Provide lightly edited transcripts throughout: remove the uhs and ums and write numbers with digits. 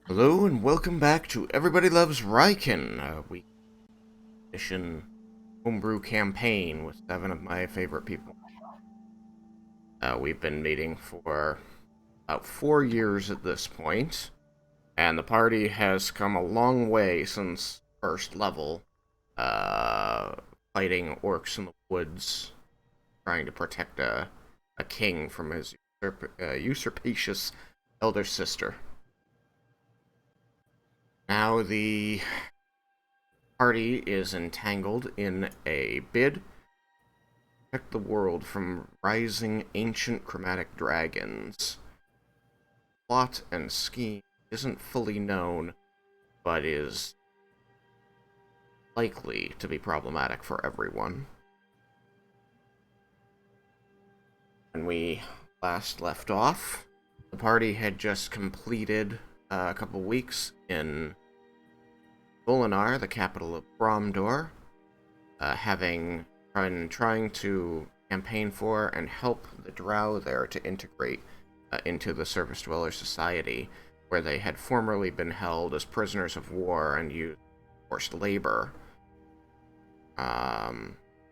Hello and welcome back to Everybody Loves Raiken, a week edition homebrew campaign with 7 of my favorite people. We've been meeting for about 4 years at this point, and the party has come a long way since first level, fighting orcs in the woods, trying to protect a king from his usurpacious elder sister. Now the party is entangled in a bid to protect the world from rising ancient chromatic dragons. Plot and scheme isn't fully known, but is likely to be problematic for everyone. When we last left off, the party had just completed a couple weeks in Volinar, the capital of Bromdor, having been trying to campaign for and help the Drow there to integrate into the Surface Dweller Society, where they had formerly been held as prisoners of war and used forced labor.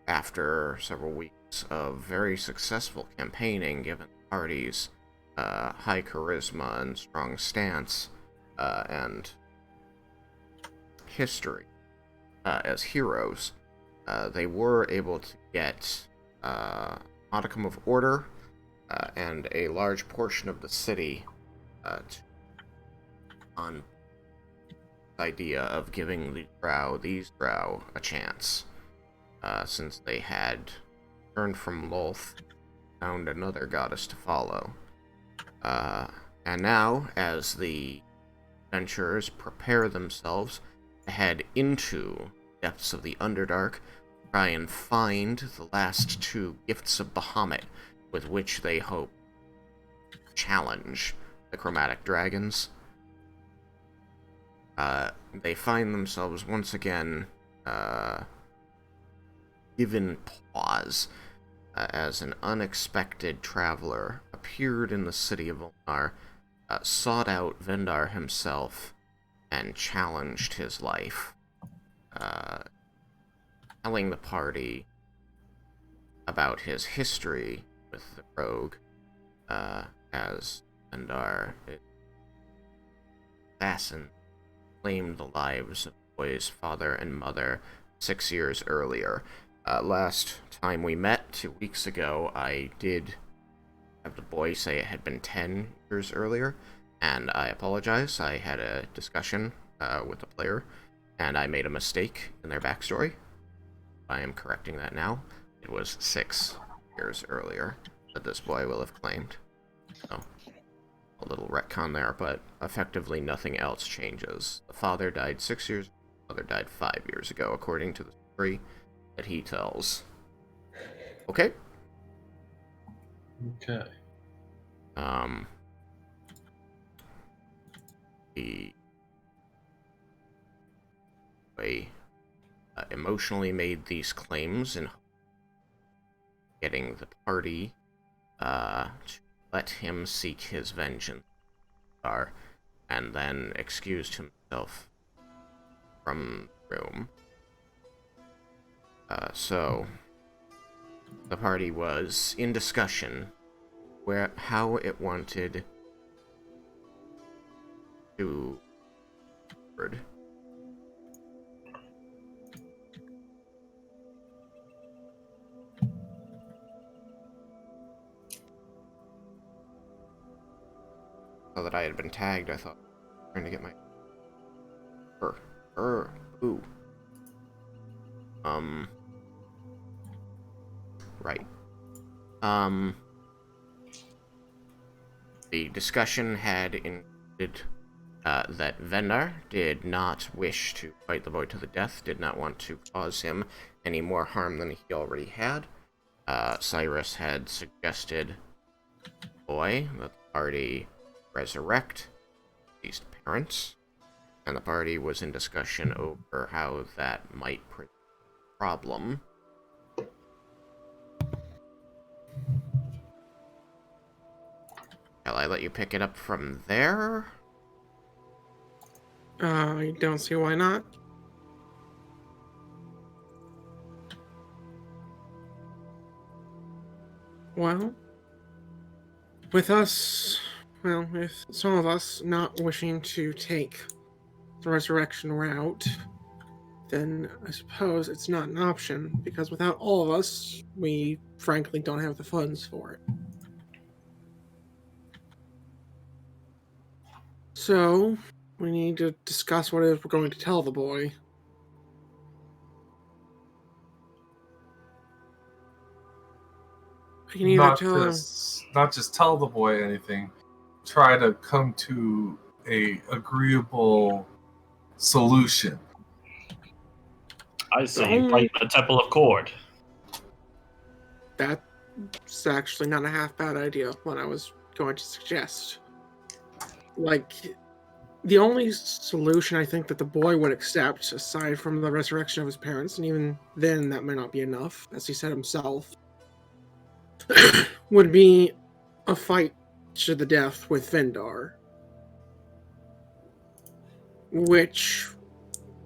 After several weeks of very successful campaigning, given the party's high charisma and strong stance, and history as heroes, they were able to get a modicum of order and a large portion of the city on the idea of giving these Drow a chance, since they had turned from Lolth, found another goddess to follow. And now, as the adventurers prepare themselves to head into the depths of the Underdark, try and find the last 2 gifts of Bahamut with which they hope to challenge the chromatic dragons, they find themselves once again given pause as an unexpected traveler appeared in the city of Ulnar, sought out Vendar himself, and challenged his life, telling the party about his history with the rogue, as Vendar assassin claimed the lives of the boy's father and mother 6 years earlier. Last time we met, 2 weeks ago, I did have the boy say it had been 10 years earlier, and I apologize. I had a discussion with the player, and I made a mistake in their backstory. I am correcting that now. It was 6 years earlier that this boy will have claimed. So, a little retcon there, but effectively nothing else changes. The father died 6 years, the mother died 5 years ago, according to the story that he tells. Okay? Okay. He emotionally made these claims in getting the party to let him seek his vengeance, and then excused himself from the room. So the party was in discussion how it wanted to so that I had been tagged. I thought, trying to get my ooh. Right. The discussion had included that Vendar did not wish to fight the boy to the death, did not want to cause him any more harm than he already had. Cyrus had suggested boy that the party resurrect deceased parents, and the party was in discussion over how that might present a problem. Shall I let you pick it up from there? I don't see why not. Well, with us, with some of us not wishing to take the resurrection route, then I suppose it's not an option, because without all of us, we frankly don't have the funds for it. So, we need to discuss what it is we're going to tell the boy. We can either tell him... Not just tell the boy anything. Try to come to a agreeable solution. I say fight the Temple of Cord. That's actually not a half bad idea, what I was going to suggest. Like, the only solution I think that the boy would accept, aside from the resurrection of his parents, and even then that might not be enough, as he said himself, would be a fight to the death with Vendar. Which,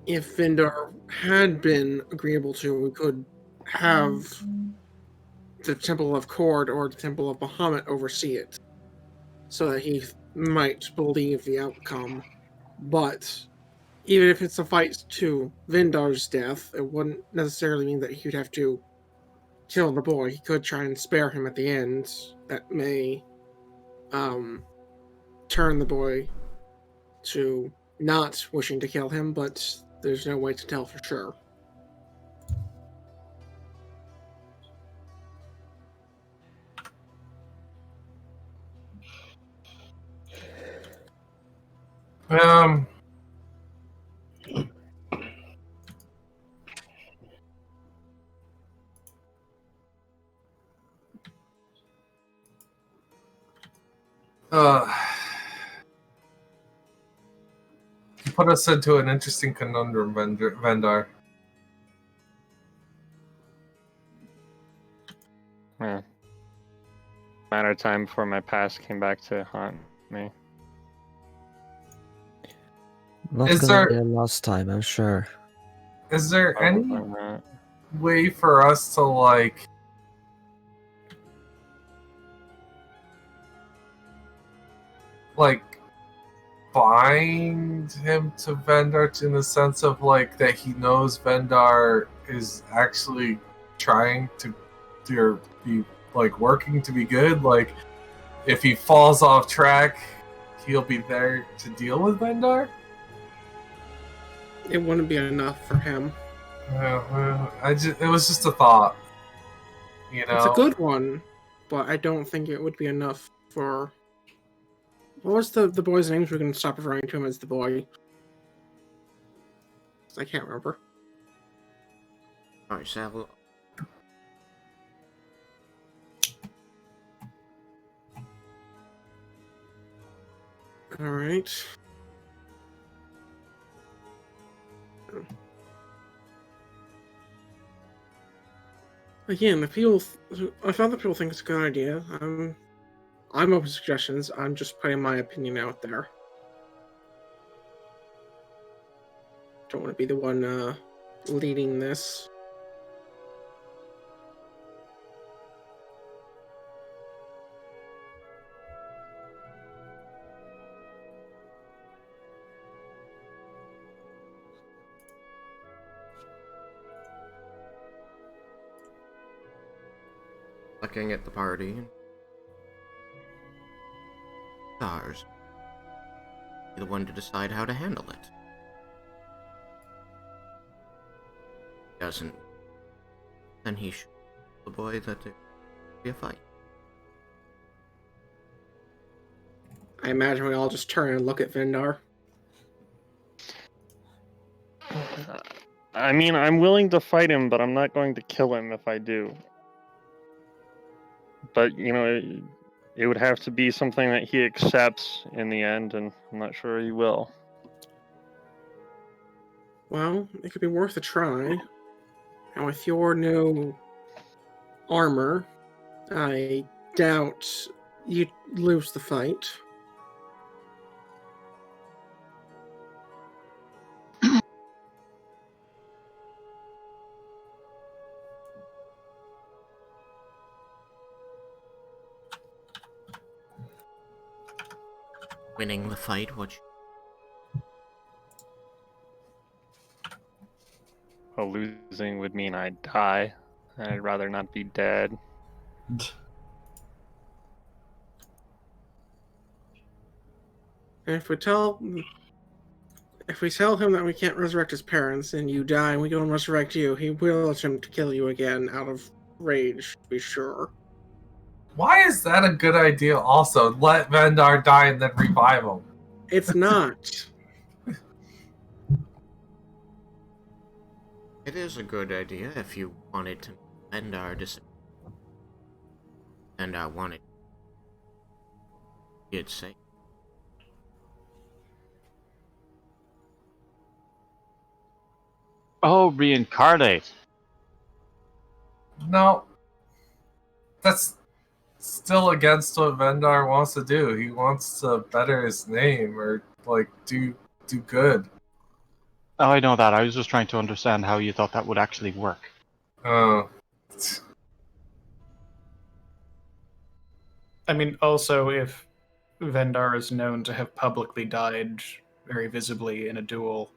if Vendar had been agreeable to, we could have the Temple of Cord or the Temple of Bahamut oversee it, so that he might believe the outcome. But even if it's a fight to Vendar's death, it wouldn't necessarily mean that he'd have to kill the boy. He could try and spare him at the end. That may turn the boy to not wishing to kill him, but there's no way to tell for sure. You put us into an interesting conundrum, Vendar. Yeah. Matter of time before my past came back to haunt me. Not Is gonna there- be a last time, I'm sure. Is there Probably any not. way for us to bind him to Vendar in the sense of that he knows Vendar is actually trying to be working to be good? If he falls off track, he'll be there to deal with Vendar? It wouldn't be enough for him. It was just a thought. You know? It's a good one, but I don't think it would be enough for... What was the boy's name? We're going to stop referring to him as the boy. I can't remember. Marzel. Alright. Again, if other people think it's a good idea, I'm open to suggestions. I'm just putting my opinion out there. Don't want to be the one leading this. Looking at the party. Stars. Be the one to decide how to handle it. Doesn't. Then he should tell the boy that there will be a fight. I imagine we all just turn and look at Vendar. I mean, I'm willing to fight him, but I'm not going to kill him if I do. But, it would have to be something that he accepts in the end, and I'm not sure he will. Well, it could be worth a try. And with your new armor, I doubt you'd lose the fight. winning the fight, would you? Well, losing would mean I'd die. I'd rather not be dead. And if we tell him that we can't resurrect his parents and you die and we go and resurrect you, he will attempt to kill you again out of rage, to be sure. Why is that a good idea also? Let Vendar die and then revive him. It's not. It is a good idea if you wanted to end our and I wanted you'd say. Oh, reincarnate. No. That's still against what Vendar wants to do. He wants to better his name or like do good. Oh, I know that. I was just trying to understand how you thought that would actually work. Oh. I mean, also, if Vendar is known to have publicly died very visibly in a duel,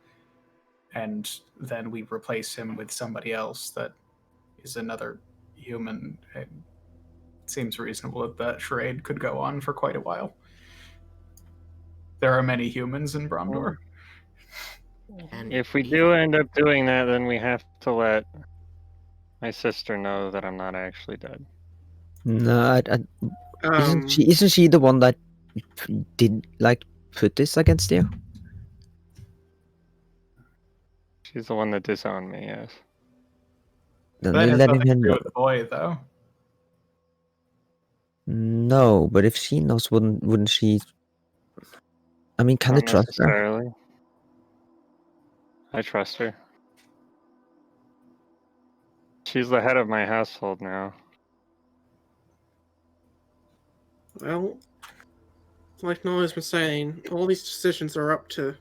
and then we replace him with somebody else that is another human, it seems reasonable that charade could go on for quite a while. There are many humans in Bromdor. And If we do end up doing that, then we have to let my sister know that I'm not actually dead. No, isn't she the one that did like put this against you? She's the one that disowned me, yes. Then That you has let nothing to him do know. with the boy, though. No, but if she knows, wouldn't she? I mean, can you Not trust her? necessarily. I trust her. She's the head of my household now. Well, like Nolia's been saying, all these decisions are up to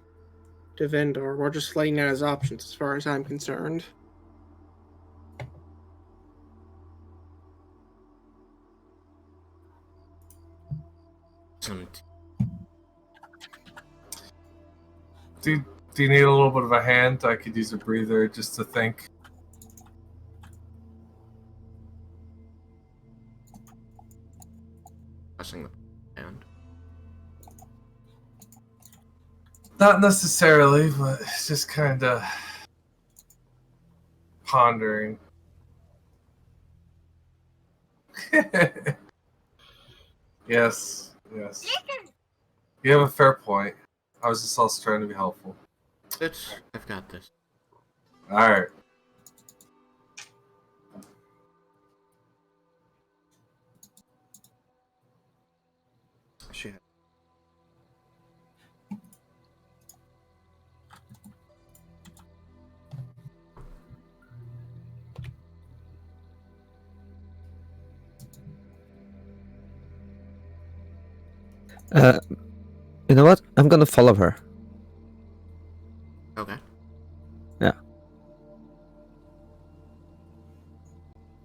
Vendor. We're just laying out his options as far as I'm concerned. some Do you need a little bit of a hand? I could use a breather just to think. pressing the hand. Not necessarily, but it's just kind of pondering. Yes. You have a fair point. I was just also trying to be helpful. I've got this. Alright. Shit. You know what? I'm gonna follow her. Okay. Yeah.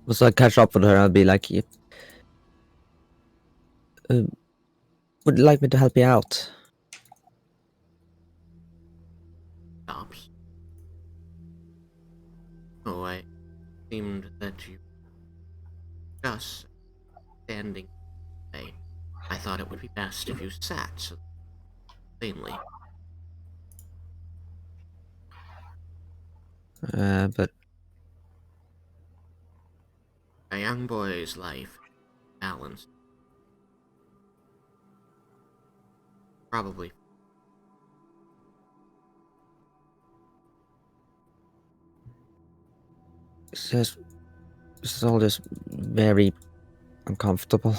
Once I catch up with her, I'll be like, would you like me to help you out? Stops. Oh, I seemed that you just standing. I thought it would be best if you sat so plainly. But A young boy's life balanced. Probably. this is all just very uncomfortable.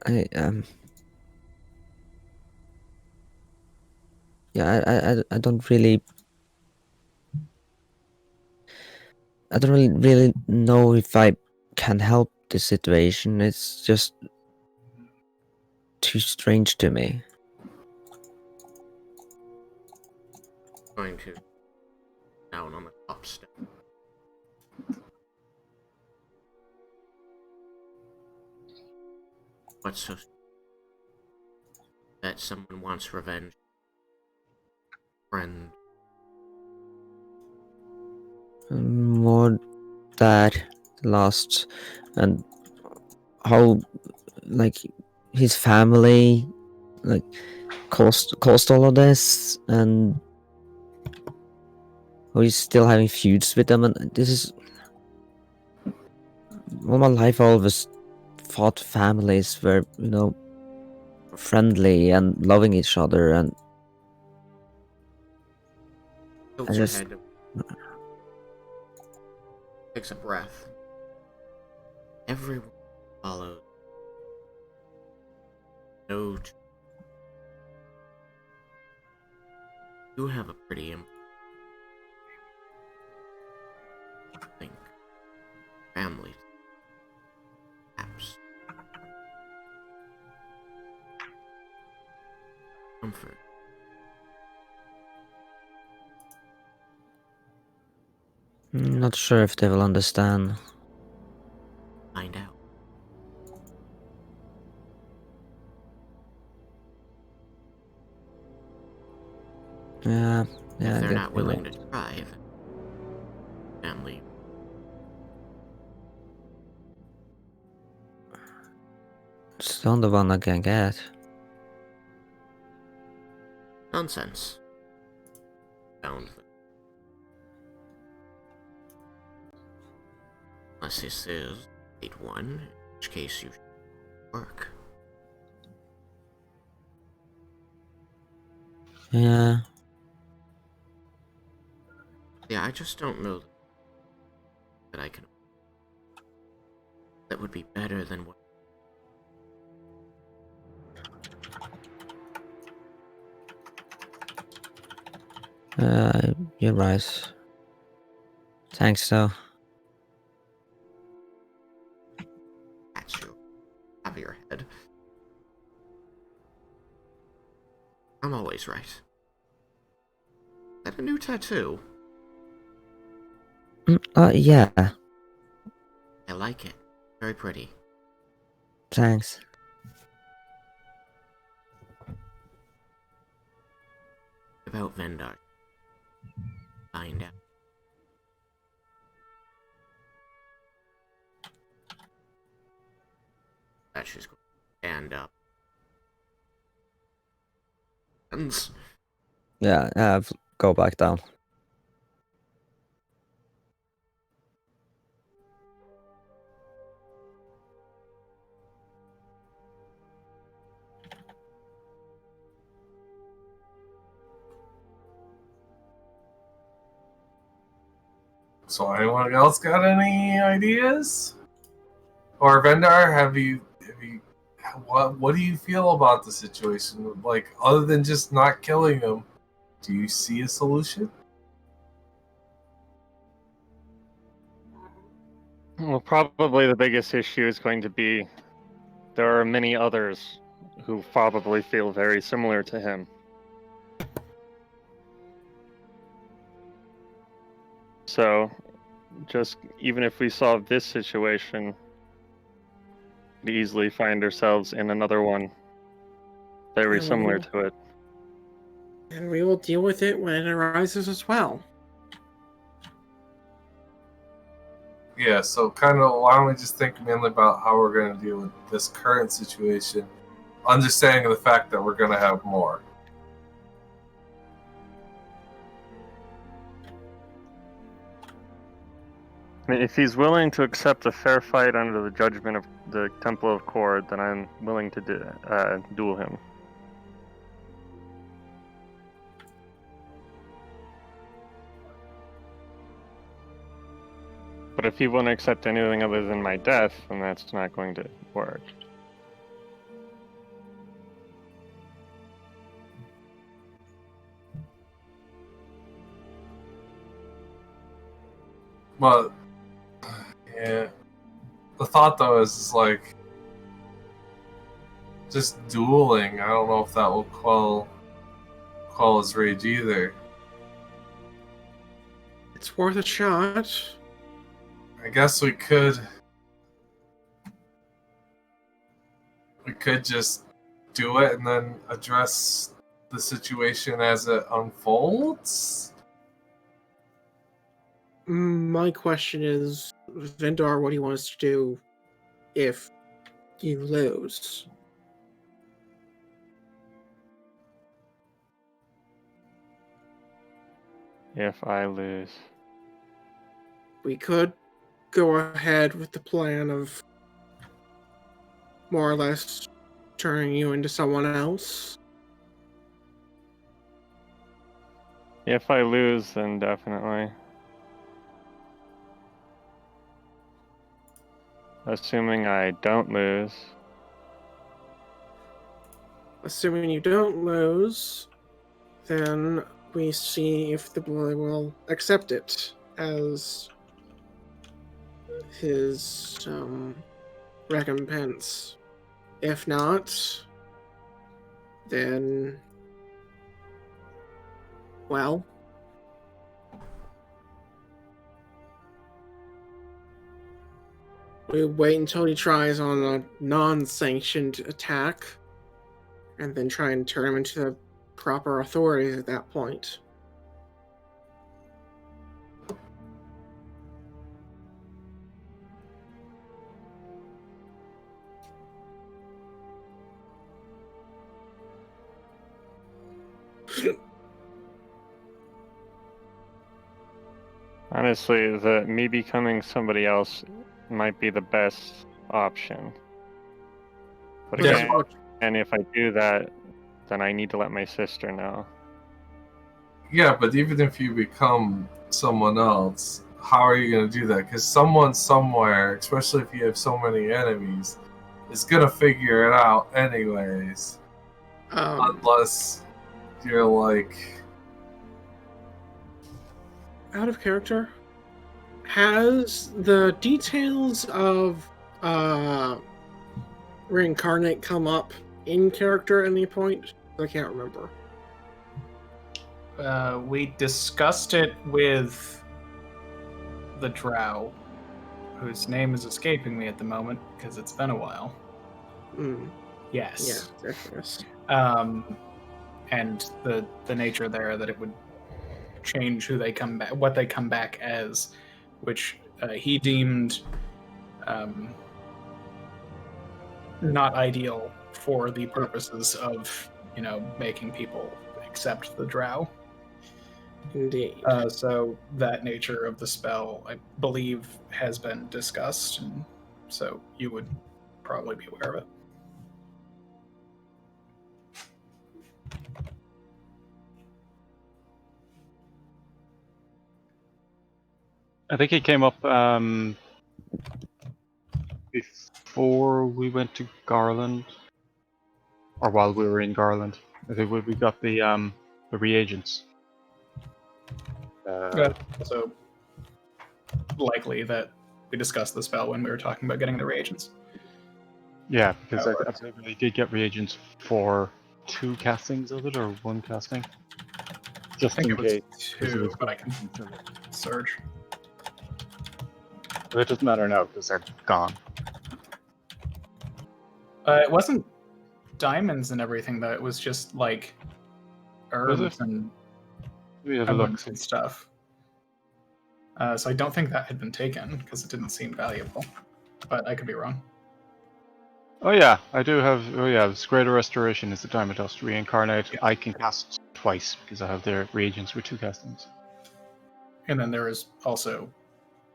I yeah, I don't really know if I can help the situation. It's just too strange to me. Going to down on the top step. What's so that someone wants revenge? Friend. More that lost, and how like his family like caused all of this, and how he's still having feuds with them. And this is all my life. I always thought families were, friendly and loving each other, and Tilts her head. Takes a breath. Everyone follows. No. You have a pretty thing. Family. Apps. Comfort. I'm not sure if they will understand. Find out. Yeah, If I they're guess not you're willing right. to try, then family. It's the only one I can get. Nonsense. Found. Unless this is 8-1, in which case you should work. Yeah. Yeah, I just don't know that I can. That would be better than what. You're right. Thanks, though. At you. Top of your head. I'm always right. Is that a new tattoo? Yeah. I like it. Very pretty. Thanks. About Vendar. Find out. That she's going to stand up. And Yeah, go back down. So anyone else got any ideas? Or Vendar, have you what do you feel about the situation? Like, other than just not killing him, do you see a solution? Well, probably the biggest issue is going to be there are many others who probably feel very similar to him. So, just even if we solve this situation, we easily find ourselves in another one very similar to it. And we will deal with it when it arises as well. Yeah, so kind of why don't we just think mainly about how we're going to deal with this current situation, understanding the fact that we're going to have more. I mean, if he's willing to accept a fair fight under the judgment of the Temple of Cord, then I'm willing to duel him. But if he won't accept anything other than my death, then that's not going to work. But yeah, the thought though is like just dueling. I don't know if that will quell his rage either. It's worth a shot. I guess we could could just do it and then address the situation as it unfolds. My question is, Vendar, what do you want us to do if you lose? If I lose. We could go ahead with the plan of more or less turning you into someone else. If I lose, then definitely. Assuming I don't lose. Assuming you don't lose, then we see if the boy will accept it as his recompense. If not, then, well, we wait until he tries on a non-sanctioned attack, and then try and turn him into the proper authorities at that point. Honestly, me becoming somebody else might be the best option. But Which is again, what- and if I do that, then I need to let my sister know. Yeah, but even if you become someone else, how are you going to do that? Because someone somewhere, especially if you have so many enemies, is going to figure it out anyways. Unless you're like... out of character, has the details of reincarnate come up in character at any point? I can't remember. We discussed it with the drow, whose name is escaping me at the moment because it's been a while. Yes. Yeah, yes. And the nature there that it would change who they come back, what they come back as, which he deemed not ideal for the purposes of, making people accept the drow. Indeed. So that nature of the spell, I believe, has been discussed, and so you would probably be aware of it. I think it came up before we went to Garland, or while we were in Garland. I think we got the reagents. So likely that we discussed the spell when we were talking about getting the reagents. Yeah, because I believe we did get reagents for 2 castings of it, or 1 casting. Just I think in it was case. 2, but I can search. But it doesn't matter now because they're gone. It wasn't diamonds and everything, though. It was just like herbs and We have a look. elements and stuff. So I don't think that had been taken because it didn't seem valuable, but I could be wrong. Oh yeah, I do have. Oh yeah, this Greater Restoration is the Diamond Dust Reincarnate. Yeah. I can cast twice because I have their reagents with 2 castings. And then there is also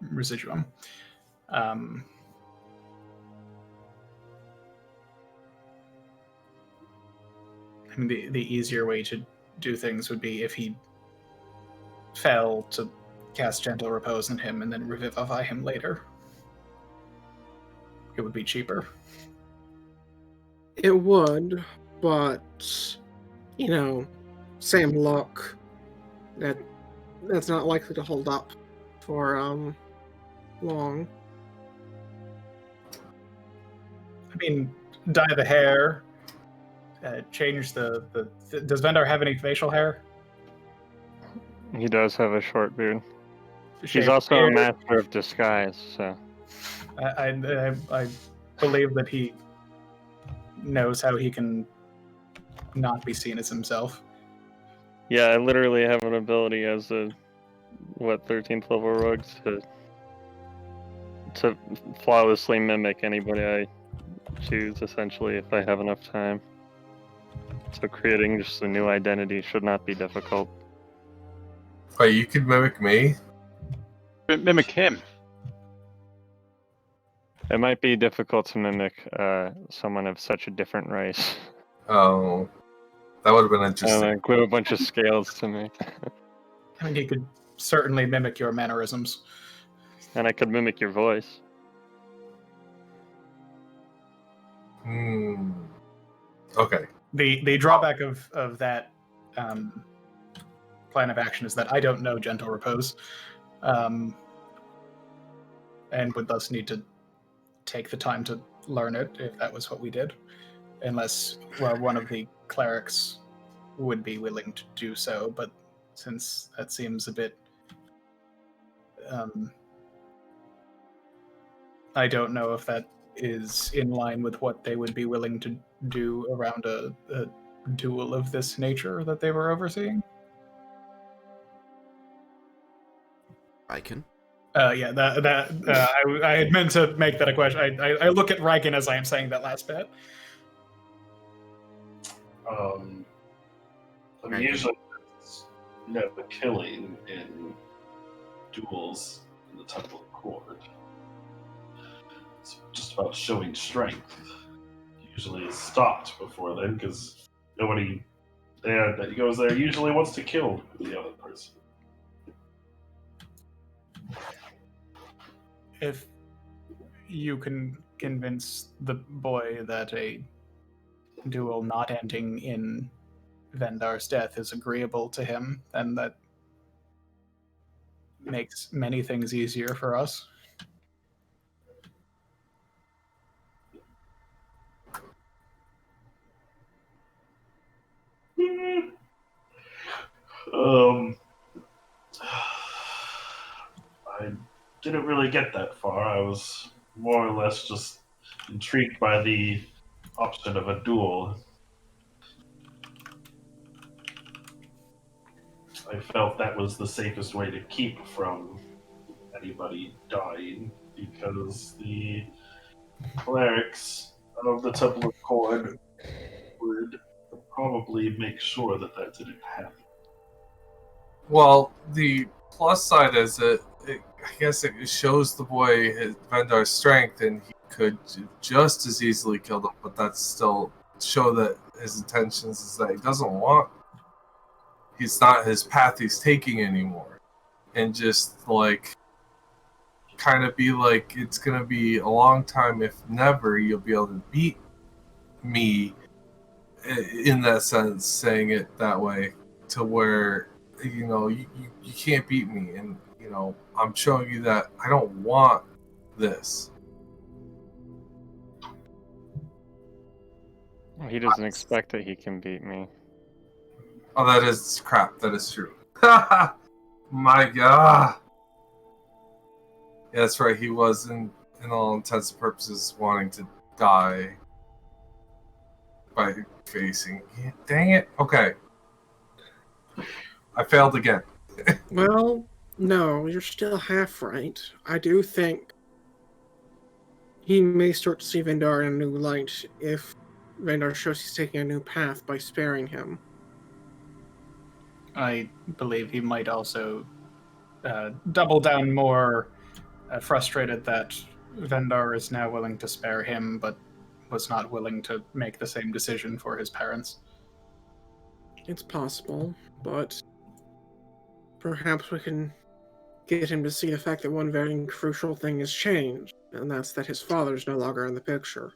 Residuum. I mean, the easier way to do things would be if he fell to cast Gentle Repose on him and then revivify him later. It would be cheaper. It would, but same luck. That's not likely to hold up for long. I mean, dye the hair, change the. Does Vendar have any facial hair? He does have a short beard. Shave He's also a beard. master of disguise, so. I believe that he knows how he can not be seen as himself. Yeah, I literally have an ability as a 13th level rogue to flawlessly mimic anybody I choose, essentially, if I have enough time. So creating just a new identity should not be difficult. Wait, you could mimic me? Mimic him. It might be difficult to mimic someone of such a different race. Oh, that would have been And interesting. glue a bunch of scales to me. I mean, he could certainly mimic your mannerisms. And I could mimic your voice. Okay. The drawback of that plan of action is that I don't know Gentle Repose, and would thus need to take the time to learn it if that was what we did, unless one of the clerics would be willing to do so. But since that seems a bit, I don't know if that is in line with what they would be willing to do around a duel of this nature that they were overseeing. Raiken? Yeah, I had meant to make that a question. I look at Raiken as I am saying that last bit. I mean, usually there's no killing in duels in the Temple of Cord. It's just about showing strength. Usually is stopped before then because nobody there that goes there usually wants to kill the other person. If you can convince the boy that a duel not ending in Vendar's death is agreeable to him, then that makes many things easier for us. I didn't really get that far. I was more or less just intrigued by the option of a duel. I felt that was the safest way to keep from anybody dying because the clerics of the Temple of Cord would probably make sure that that didn't happen. Well, the plus side is I guess it shows the boy Vendar's strength, and he could just as easily kill them, but that's still show that his intentions is that he doesn't want. He's not his path he's taking anymore, and just like kind of be like it's gonna be a long time, if never, you'll be able to beat me. In that sense, saying it that way, to where you can't beat me, and I'm showing you that I don't want this. He doesn't expect that he can beat me. Oh, that is crap. That is true. My God. Yeah, that's right. He was, in all intents and purposes, wanting to die by facing. Yeah, dang it. Okay. I failed again. Well, no, you're still half right. I do think he may start to see Vendar in a new light if Vendar shows he's taking a new path by sparing him. I believe he might also double down more, frustrated that Vendar is now willing to spare him, but was not willing to make the same decision for his parents. It's possible, but perhaps we can get him to see the fact that one very crucial thing has changed, and that's that his father's no longer in the picture.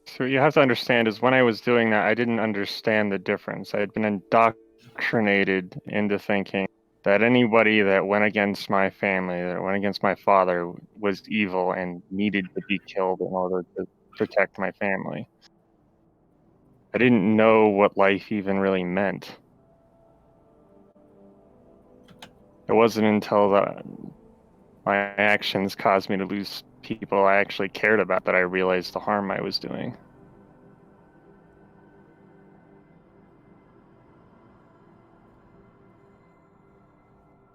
So what you have to understand is when I was doing that, I didn't understand the difference. I had been indoctrinated into thinking that anybody that went against my family, that went against my father, was evil and needed to be killed in order to protect my family. I didn't know what life even really meant. It wasn't until my actions caused me to lose people I actually cared about that I realized the harm I was doing.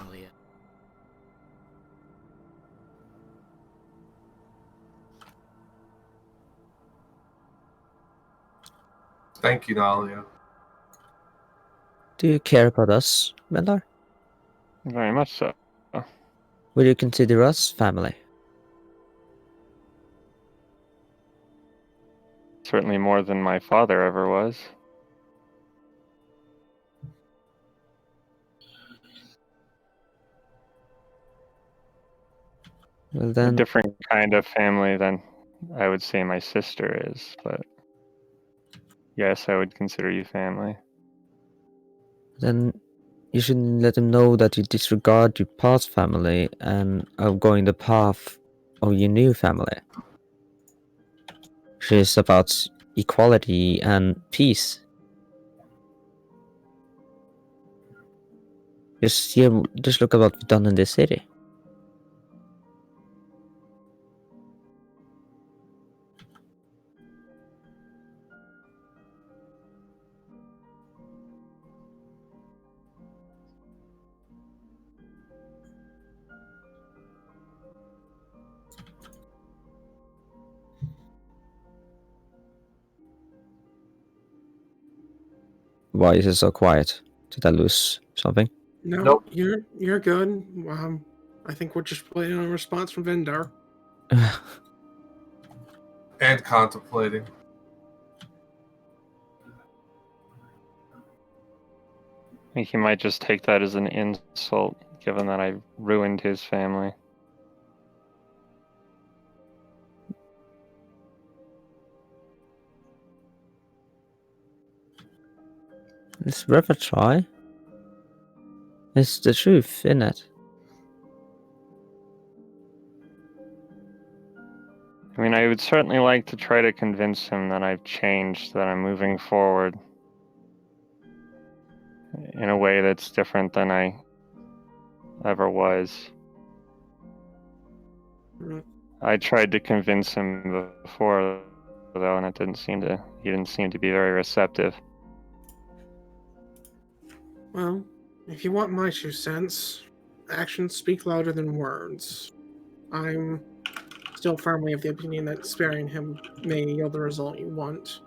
Nalia. Thank you, Nalia. Do you care about us, Vendar? Very much so. Will you consider us family? Certainly more than my father ever was. Well A then, different kind of family than I would say my sister is, but yes, I would consider you family. then you shouldn't let them know that you disregard your past family and are going the path of your new family. Which is about equality and peace. Just look at what we've done in this city. Why is it so quiet? Did I lose something? No, Nope. you're good. I think we're just waiting on a response from Vendar. And contemplating. I think he might just take that as an insult, given that I ruined his family. It's worth a try. It's the truth, isn't it? I mean, I would certainly like to try to convince him that I've changed, that I'm moving forward in a way that's different than I ever was. Right. I tried to convince him before, though, and he didn't seem to be very receptive. Well, if you want my 2 cents, actions speak louder than words. I'm still firmly of the opinion that sparing him may yield the result you want.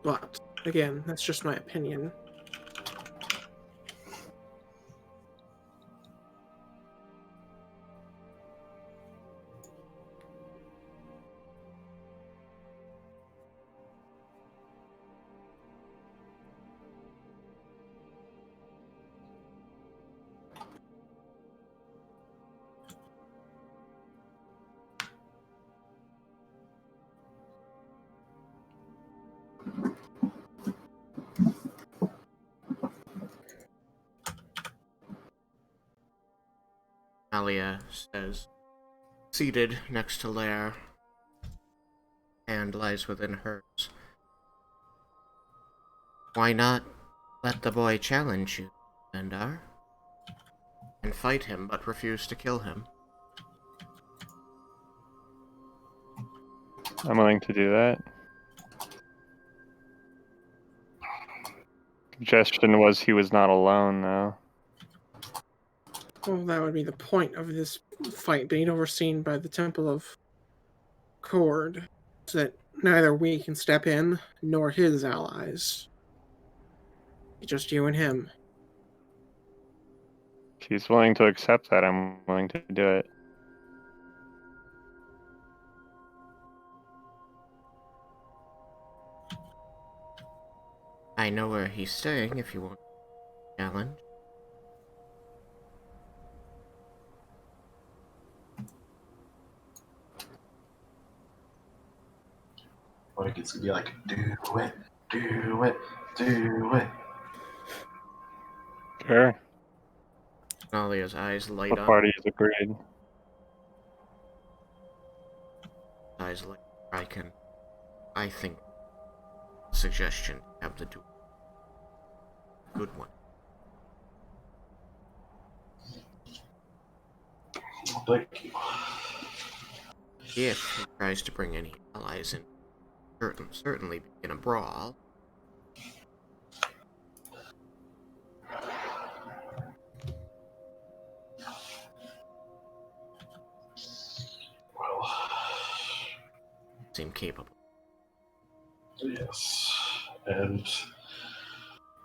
But, again, that's just my opinion. Nalia says, seated next to Lair, hand lies within hers. Why not let the boy challenge you, Vendar? And fight him, but refuse to kill him. I'm willing to do that. Suggestion was he was not alone, though. Well, that would be the point of this fight being overseen by the Temple of Cord, so that neither we can step in, nor his allies. Just you and him. If he's willing to accept that, I'm willing to do it. I know where he's staying if you want to challenge. Like it's gonna be like, do it, do it, do it. Sure. Nalia's eyes light Both up. parties agreed. Eyes like Raiken. I think suggestion have the duel. Good one. Thank you. If he tries to bring any allies in, certainly begin a brawl. Well, Seem capable. yes. And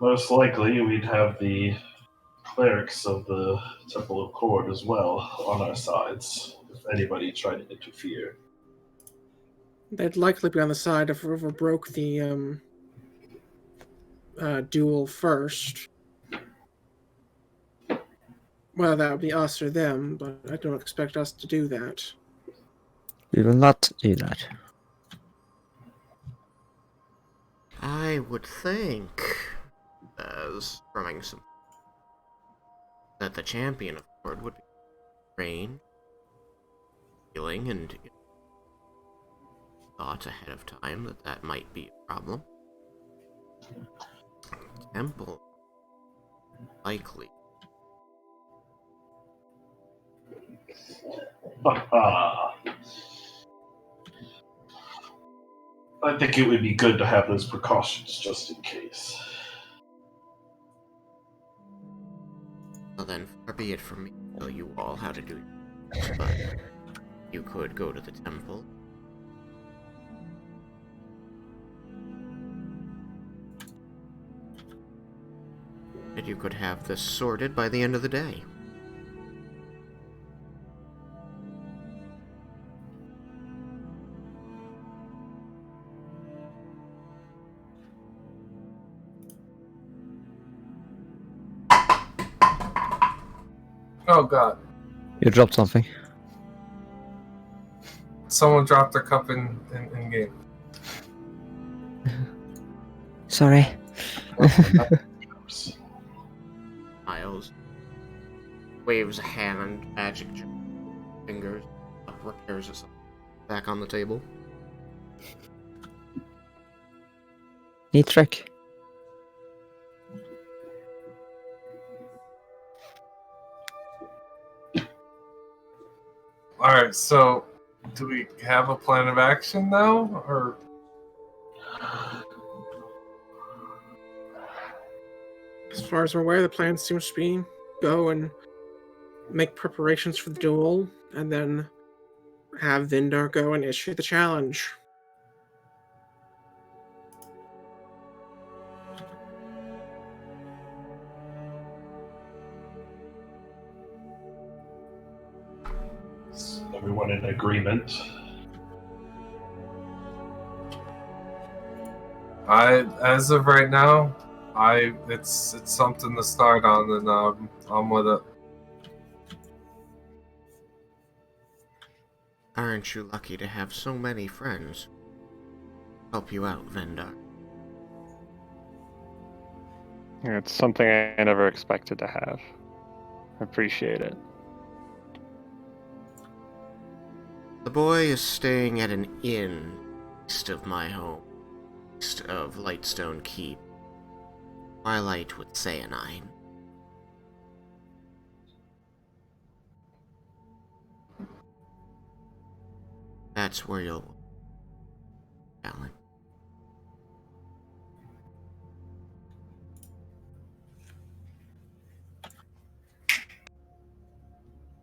most likely we'd have the clerics of the Temple of Cord as well on our sides if anybody tried to interfere. They'd likely be on the side of whoever broke the duel first. Whether that would be us or them, but I don't expect us to do that. We will not do that. I would think, as from some, that the champion of Cord would be trained, healing, and thought ahead of time that that might be a problem. Temple, likely. I think it would be good to have those precautions just in case. Well then, far be it from me to tell you all how to do it, but you could go to the temple. And you could have this sorted by the end of the day. Oh god. You dropped something. Someone dropped their cup in game. Sorry. Miles waves a hand, magic fingers, up, repairs itself back on the table. Neat trick. Alright, so do we have a plan of action now? Or As far as I'm aware, the plan seems to be go and make preparations for the duel, and then have Vendar go and issue the challenge. Is everyone in agreement? as of right now, it's something to start on, and I'm with it. Aren't you lucky to have so many friends help you out, Vendar? Yeah, it's something I never expected to have. I appreciate it. The boy is staying at an inn east of my home, east of Lightstone Keep. Twilight with Cyanide. That's where you'll... Alan.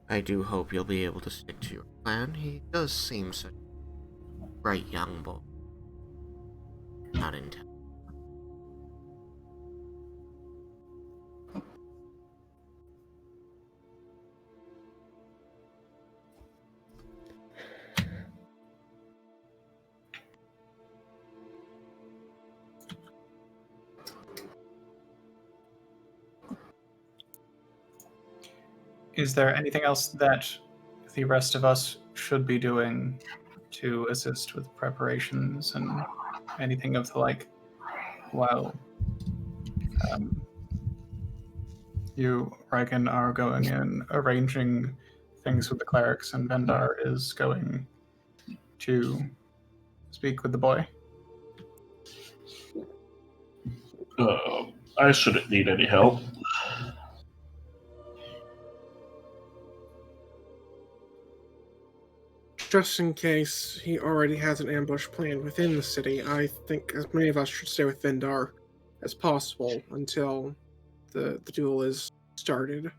I do hope you'll be able to stick to your plan. He does seem such a bright young boy. Not intent. Is there anything else that the rest of us should be doing to assist with preparations and anything of the like while you, Raiken, are going and arranging things with the clerics and Vendar is going to speak with the boy? I shouldn't need any help. just in case he already has an ambush planned within the city, I think as many of us should stay with Vendar as possible until the duel is started.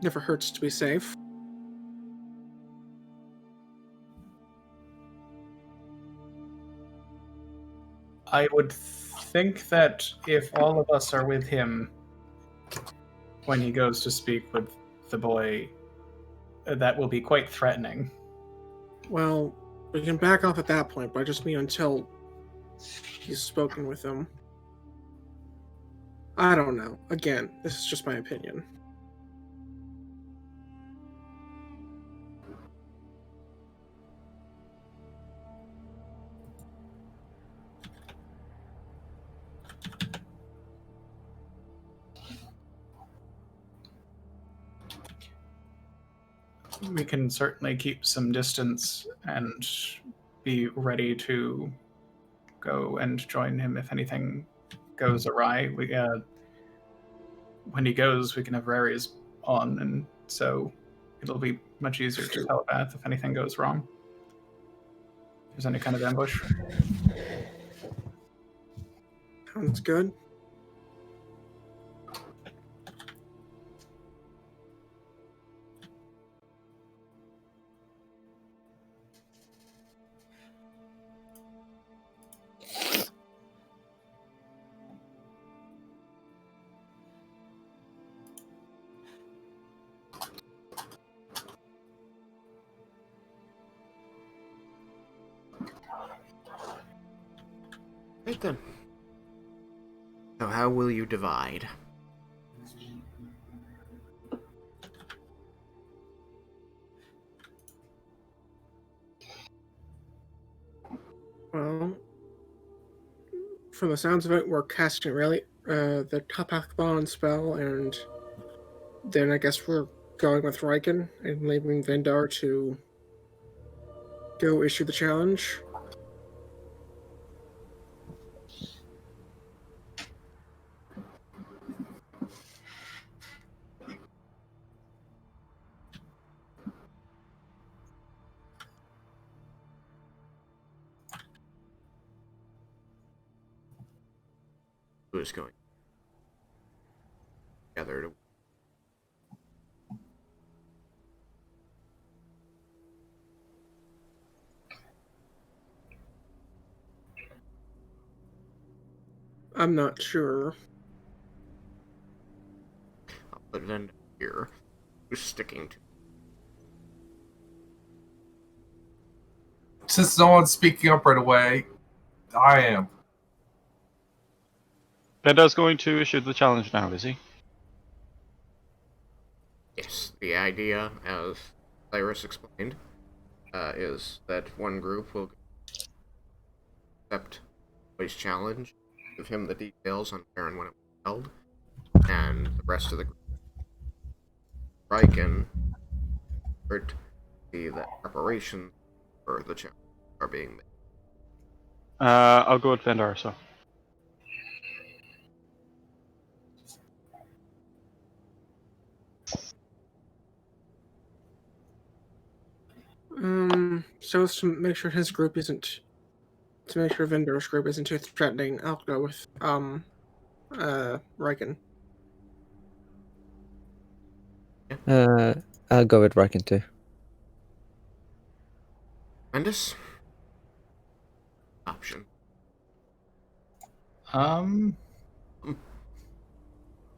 Never hurts to be safe. I would think that if all of us are with him when he goes to speak with the boy, that will be quite threatening. Well, we can back off at that point, but I just mean until he's spoken with him. I don't know. Again, this is just my opinion. We can certainly keep some distance and be ready to go and join him if anything goes awry. When he goes, we can have Rari's on, and so it'll be much easier to telepath if anything goes wrong. If there's any kind of ambush. Sounds good. Right then. So how will you divide? Well, from the sounds of it, we're casting the Tapak Bond spell, and then I guess we're going with Raiken and leaving Vendar to go issue the challenge. Who is going together to... I'm not sure. I'll put it in here. Who's sticking to... Since no one's speaking up right away, I am. Vendar's going to issue the challenge now, is he? Yes, the idea, as Cyrus explained, is that one group will accept his challenge, give him the details on where and when it was held, and the rest of the group, Raiken, see that preparations for the challenge are being made. I'll go with Vendar, so. So as to make sure his group isn't, to make sure Vendar's group isn't too threatening, I'll go with, Raiken. I'll go with Raiken too. Tremendous option.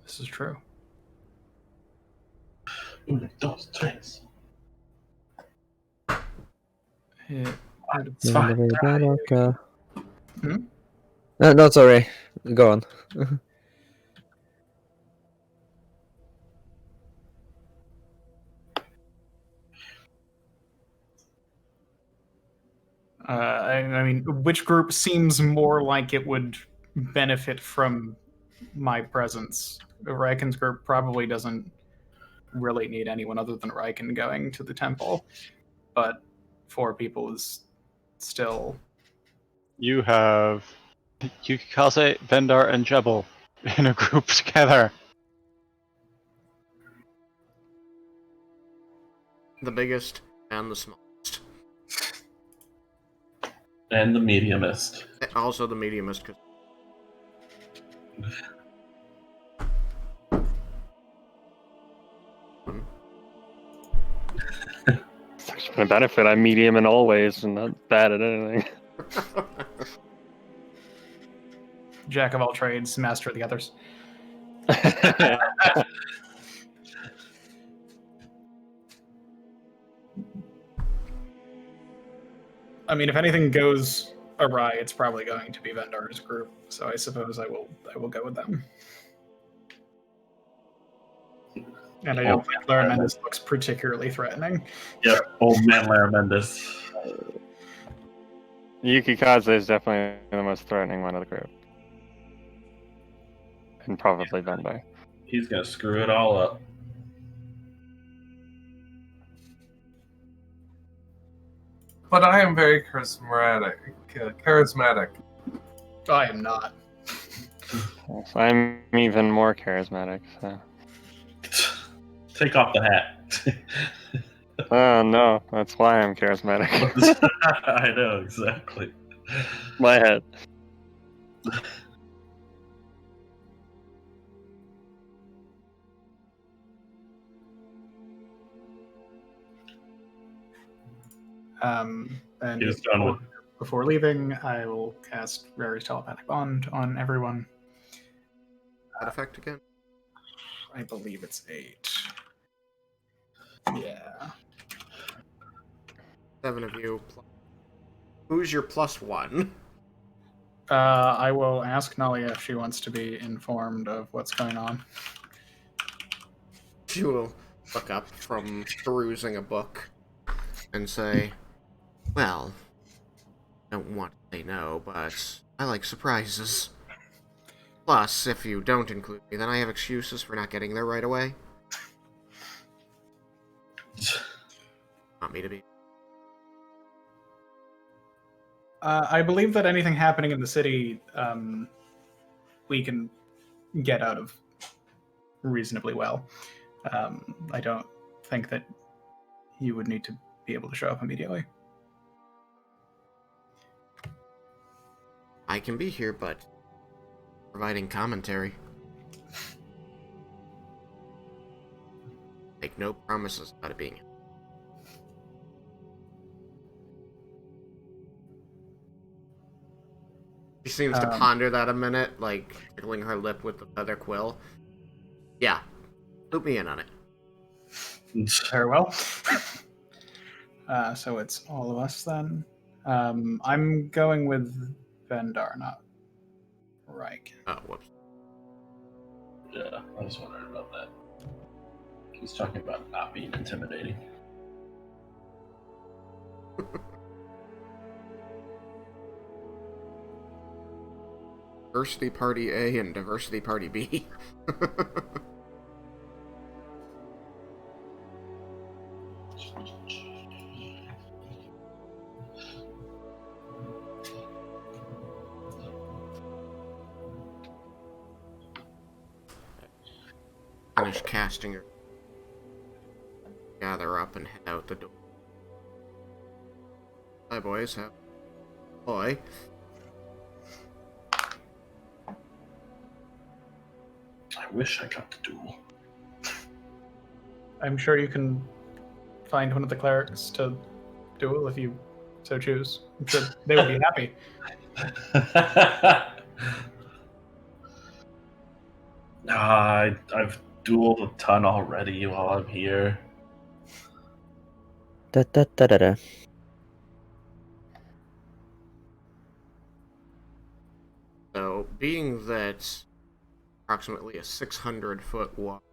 This is true. Dos, tres. It's fine. Hmm? No, sorry. Go on. I mean, which group seems more like it would benefit from my presence? Raiken's group probably doesn't really need anyone other than Raiken going to the temple, but 4 people is still... You have Yukikaze, Vendar, and Jebel in a group together. The biggest and the smallest. And the mediumist. Also the mediumist. It's actually been a benefit. I'm medium in all ways and not bad at anything. Jack of all trades, master of the others. I mean, if anything goes awry, it's probably going to be Vendar's group. So I suppose I will go with them. And I don't think Laramentis looks particularly threatening. Yep, old man Laramentis. Yukikaze is definitely the most threatening one of the group. And probably Vendar. He's gonna screw it all up. But I am very charismatic. I am not. So I'm even more charismatic. So. Take off the hat. Oh no, that's why I'm charismatic. I know, exactly. My head. He was done with. Before leaving, I will cast Rare's telepathic bond on everyone. That effect again? I believe it's 8. Yeah. 7 of you. Who's your +1? I will ask Nalia if she wants to be informed of what's going on. She will look up from perusing a book and say, well, I don't want to say no, but I like surprises. Plus, if you don't include me, then I have excuses for not getting there right away. Want me to be? I believe that anything happening in the city, we can get out of reasonably well. I don't think that you would need to be able to show up immediately. I can be here, but providing commentary. Make no promises about it being here. She seems to ponder that a minute, like tickling her lip with the feather quill. Yeah, loop me in on it. Very well. So it's all of us then. I'm going with Vendar, not Raiken. Oh, whoops. Yeah, I was wondering about that. He's talking about not being intimidating. Diversity Party A and Diversity Party B. Finish casting her. Gather up and head out the door. Hi, boys. Have boy. I wish I got the duel. I'm sure you can find one of the clerics to duel if you so choose. I'm sure they would be happy. I've dueled a ton already while I'm here. Da da da da da. So, being that approximately a 600-foot walk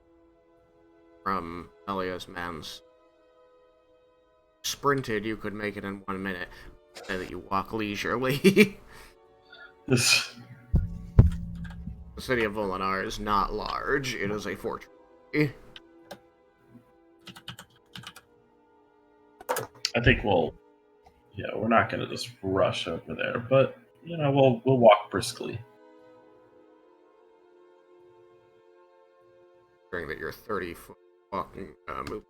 from Nalia's man's sprinted, you could make it in 1 minute. Say that you walk leisurely. This The city of Volinar is not large. It is a fortress. I think we're not gonna just rush over there, but we'll walk briskly. Considering that you're 30-foot walking, moving,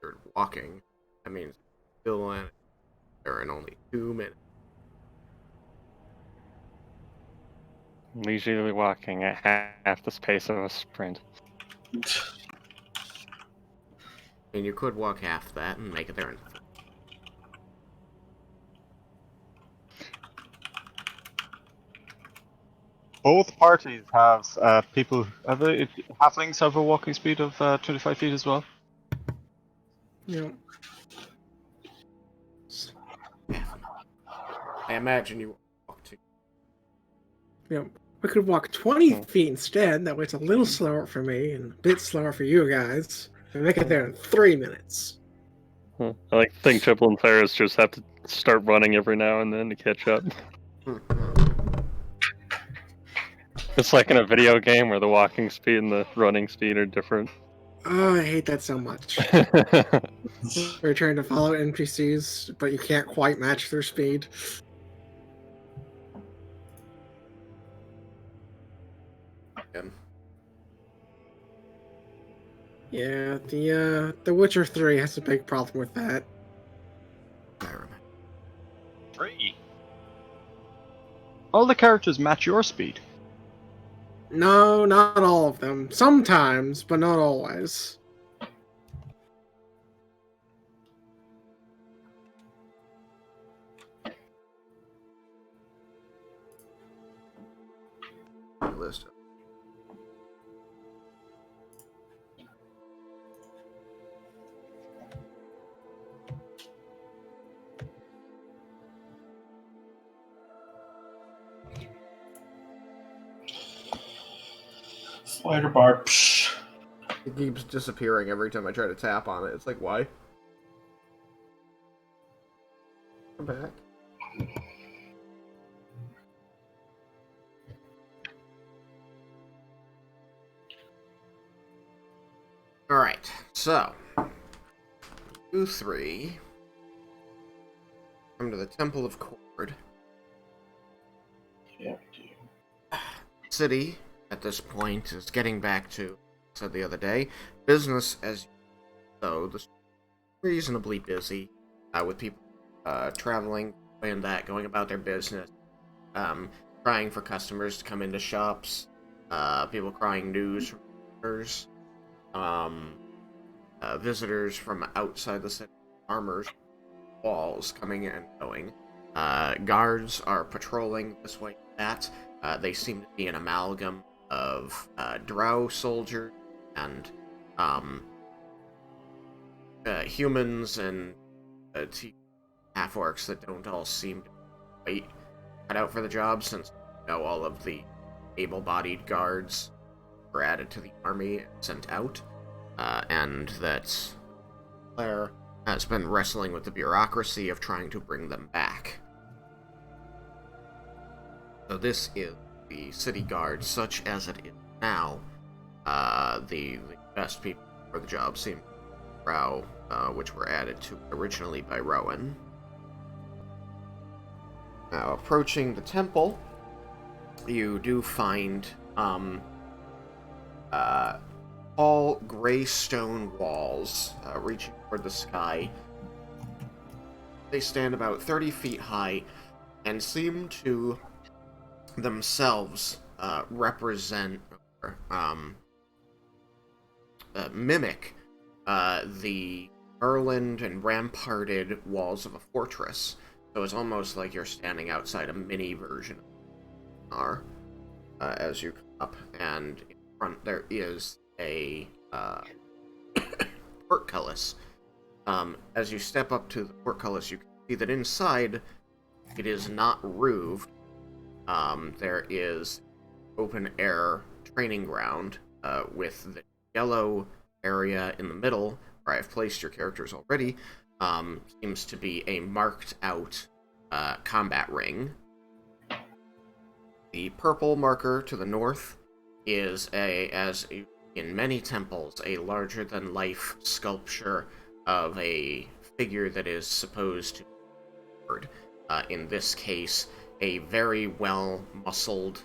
you're walking, that means still in there in only 2 minutes. Leisurely walking at half the pace of a sprint. And you could walk half that and make it there in 3. Both parties have people. Have they, halflings have a walking speed of 25 feet as well. Yeah. I imagine you walk to. Yeah. We could walk 20 Hmm. feet instead. That way it's a little slower for me and a bit slower for you guys. And make it there in 3 minutes. I like to think Triple and Ferris just have to start running every now and then to catch up. It's like in a video game where the walking speed and the running speed are different. Oh, I hate that so much. You're trying to follow NPCs, but you can't quite match their speed. Yeah, the Witcher 3 has a big problem with that. I remember. 3. All the characters match your speed. No, not all of them. Sometimes, but not always. List. Slider bar. Psh. It keeps disappearing every time I try to tap on it. It's like, why? Come back. Alright, so. You 3 come to the Temple of Cord. Yeah, City, at this point, is getting back to, said the other day, business as so. This reasonably busy, with people traveling and that, going about their business, crying for customers to come into shops, people crying news from visitors, visitors from outside the city, farmers, walls coming in and going. Guards are patrolling this way and that. They seem to be an amalgam of drow soldiers and humans and half-orcs that don't all seem to be quite cut out for the job, since all of the able-bodied guards were added to the army and sent out, and that Claire has been wrestling with the bureaucracy of trying to bring them back. So this is the city guard, such as it is now. The best people for the job seem Drow, which were added to originally by Rowan. Now, approaching the temple, you do find tall gray stone walls reaching toward the sky. They stand about 30 feet high and seem to themselves represent or mimic the garland and ramparted walls of a fortress. So it's almost like you're standing outside a mini version of Vendar, as you come up, and in front there is a portcullis. As you step up to the portcullis, you can see that inside it is not roofed. There is open air training ground with the yellow area in the middle, where I've placed your characters already, seems to be a marked out combat ring. The purple marker to the north is as in many temples, a larger than life sculpture of a figure that is supposed to be Lord. In this case, a very well muscled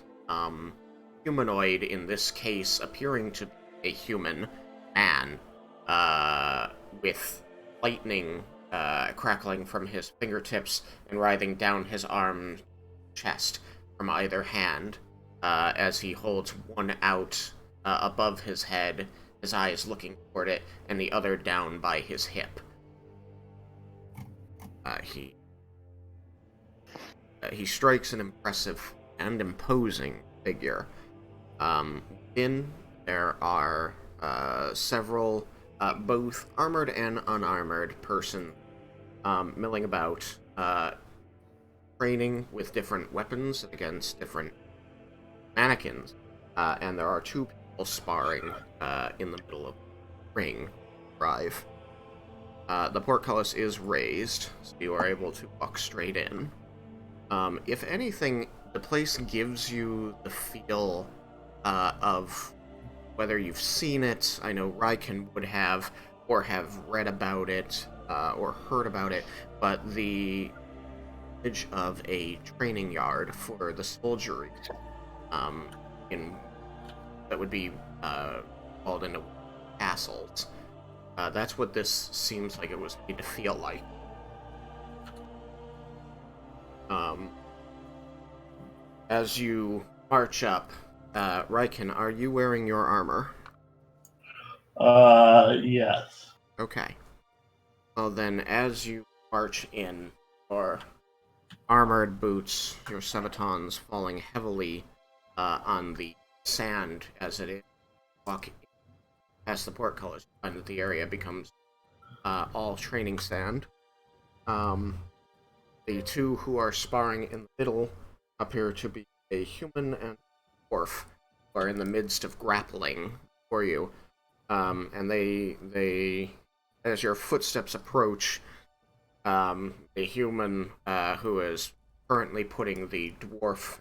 humanoid, in this case appearing to be a human man with lightning crackling from his fingertips and writhing down his arm, chest from either hand as he holds one out above his head, his eyes looking toward it, and the other down by his hip. He strikes an impressive and imposing figure. Within there are several both armored and unarmored persons milling about, training with different weapons against different mannequins. And there are two people sparring in the middle of the ring drive. The portcullis is raised, so you are able to walk straight in. If anything, the place gives you the feel of whether you've seen it. I know Raiken would have, or have read about it, or heard about it, but the image of a training yard for the soldiery, that would be called into castles. That's what this seems like it was made to feel like. As you march up, Raiken, are you wearing your armor? Yes. Okay. Well then, as you march in, your armored boots, your sabatons falling heavily on the sand as it is walking past the portcullis, you find that the area becomes all training sand. The two who are sparring in the middle appear to be a human and a dwarf who are in the midst of grappling for you. And they, as your footsteps approach, the human who is currently putting the dwarf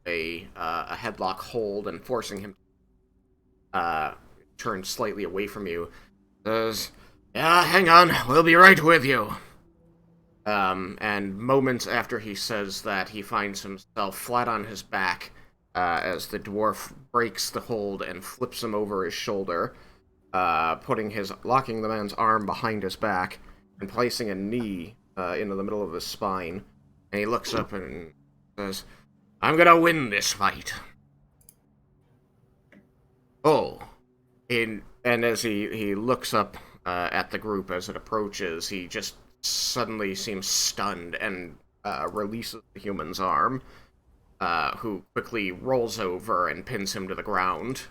a headlock hold and forcing him to turn slightly away from you, says, "Yeah, hang on, we'll be right with you." And moments after he says that, he finds himself flat on his back as the dwarf breaks the hold and flips him over his shoulder, locking the man's arm behind his back and placing a knee into the middle of his spine. And he looks up and says, "I'm gonna win this fight." Oh. And as he looks up at the group as it approaches, he just suddenly seems stunned and releases the human's arm, who quickly rolls over and pins him to the ground,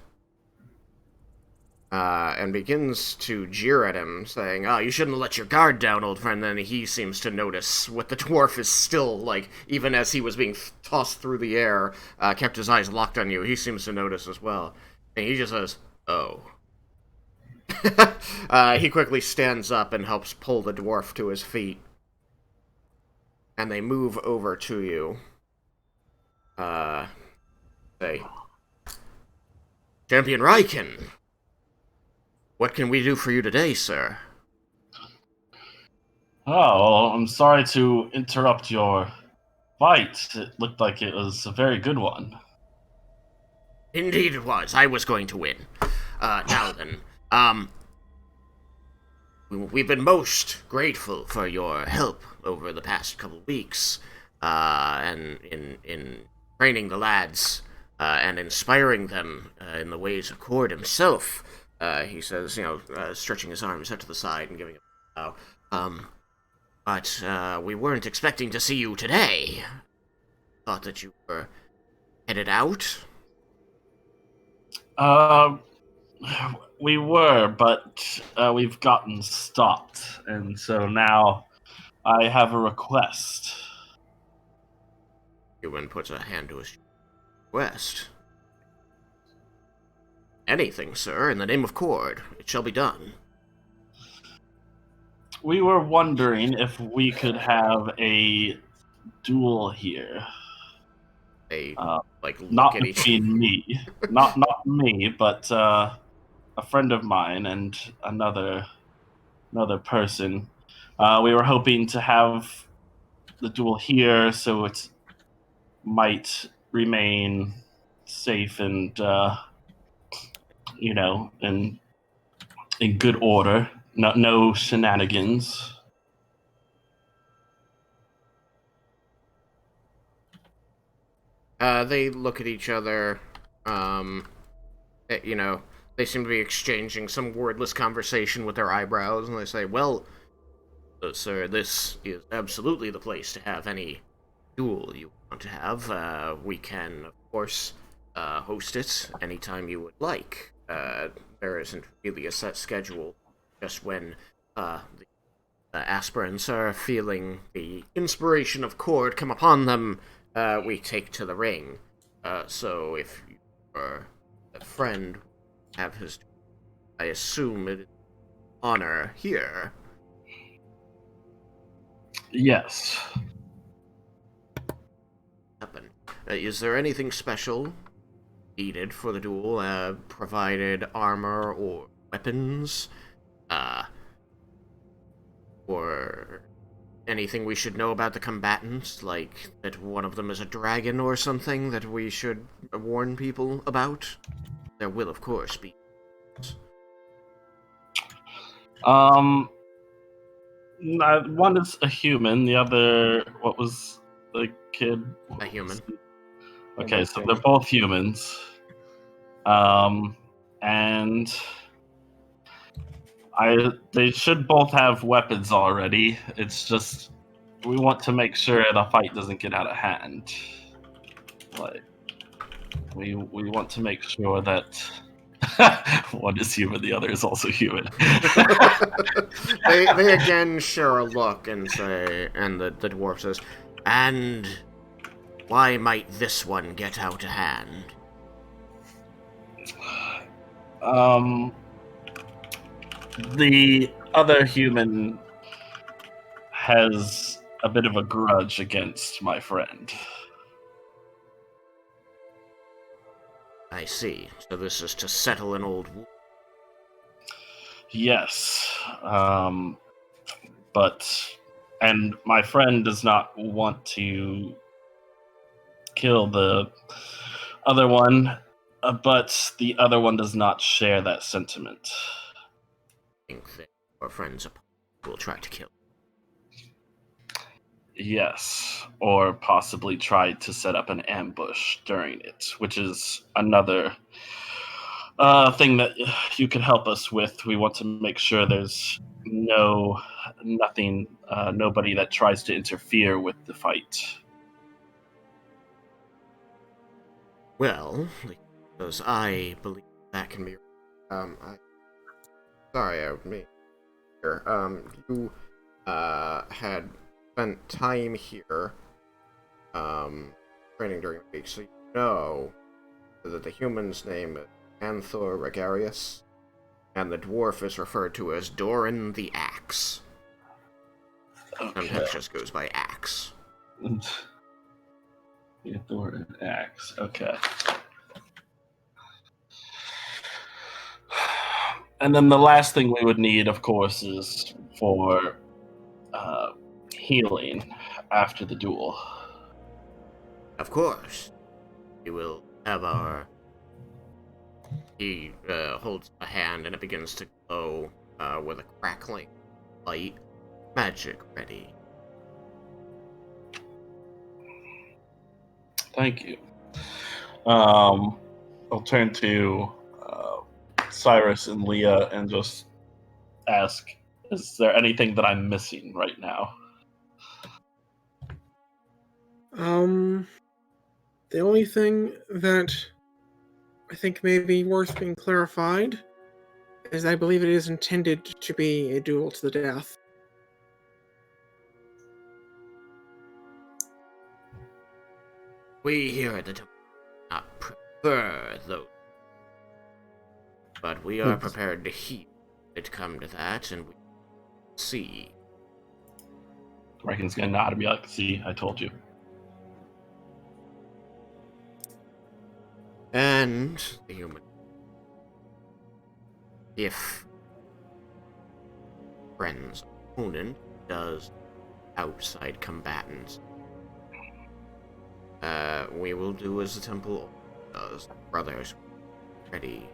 and begins to jeer at him, saying, "Oh, you shouldn't let your guard down, old friend." Then he seems to notice what the dwarf is still, like, even as he was being tossed through the air, kept his eyes locked on you. He seems to notice as well. And he just says, "Oh." He quickly stands up and helps pull the dwarf to his feet. And they move over to you. Say, "Champion Raiken, what can we do for you today, sir?" Oh, well, I'm sorry to interrupt your fight. It looked like it was a very good one. Indeed it was. I was going to win. Now then, we've been most grateful for your help over the past couple weeks, and in training the lads, and inspiring them in the ways of Cord himself. He says, stretching his arms out to the side and giving a bow. But we weren't expecting to see you today. Thought that you were headed out. We were, but we've gotten stopped, and so now I have a request. Human puts a hand to his chest. "Anything, sir, in the name of Cord. It shall be done." We were wondering if we could have a duel here. Not Look at each. between me, not me, but a friend of mine and another person. We were hoping to have the duel here, so it might remain safe and in good order. No shenanigans. They look at each other. You know, they seem to be exchanging some wordless conversation with their eyebrows, and they say, "Well, sir, this is absolutely the place to have any duel you want to have. We can, of course, host it anytime you would like. There isn't really a set schedule. Just when the aspirants are feeling the inspiration of Cord come upon them, we take to the ring. So if your friend have his, I assume it is honor here." Yes. Happen. Is there anything special needed for the duel? Provided armor or weapons? Or anything we should know about the combatants, like that one of them is a dragon or something that we should warn people about? There will, of course, be. One is a human. The other, what was the kid? A human. Okay, so they're both humans. And they should both have weapons already. It's just we want to make sure the fight doesn't get out of hand. Like we want to make sure that one is human, the other is also human. they again share a look and say, and the dwarf says, "And why might this one get out of hand?" The other human has a bit of a grudge against my friend. I see. So this is to settle an old wound. Yes. And my friend does not want to kill the other one, but the other one does not share that sentiment. I think that our friends will try to kill. Yes, or possibly try to set up an ambush during it, which is another thing that you can help us with. We want to make sure there's nobody that tries to interfere with the fight. Well, because I believe that can be. Sorry, I mean, here. You had spent time here, training during the week, so you know that the human's name is Anthor Regarius, and the dwarf is referred to as Doran the Axe. Sometimes just goes by Axe. Doran Axe. Okay. And then the last thing we would need, of course, is for healing after the duel. Of course. We will have our... He holds a hand and it begins to glow with a crackling light. Magic ready. Thank you. I'll turn to Cyrus and Leah and just ask, is there anything that I'm missing right now? The only thing that I think may be worth being clarified is I believe it is intended to be a duel to the death. We here at the temple do not prefer those, but we are prepared to heal it come to that, and we see. Raiken's gonna nod and be like, see, I told you. And the human. If friend's opponent does outside combatants, we will do as the temple does. Brothers, ready.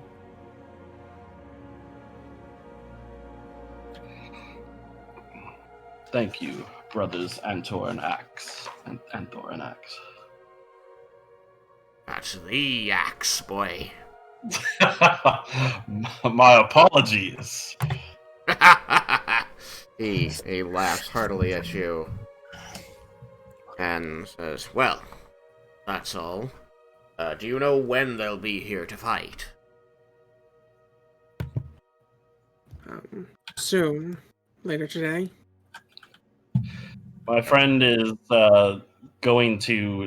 Thank you, brothers Antor and Axe. Antor and Axe. That's the axe, boy. My apologies. He laughs heartily at you and says, "Well, that's all. Do you know when they'll be here to fight?" Soon. Later today. My friend is going to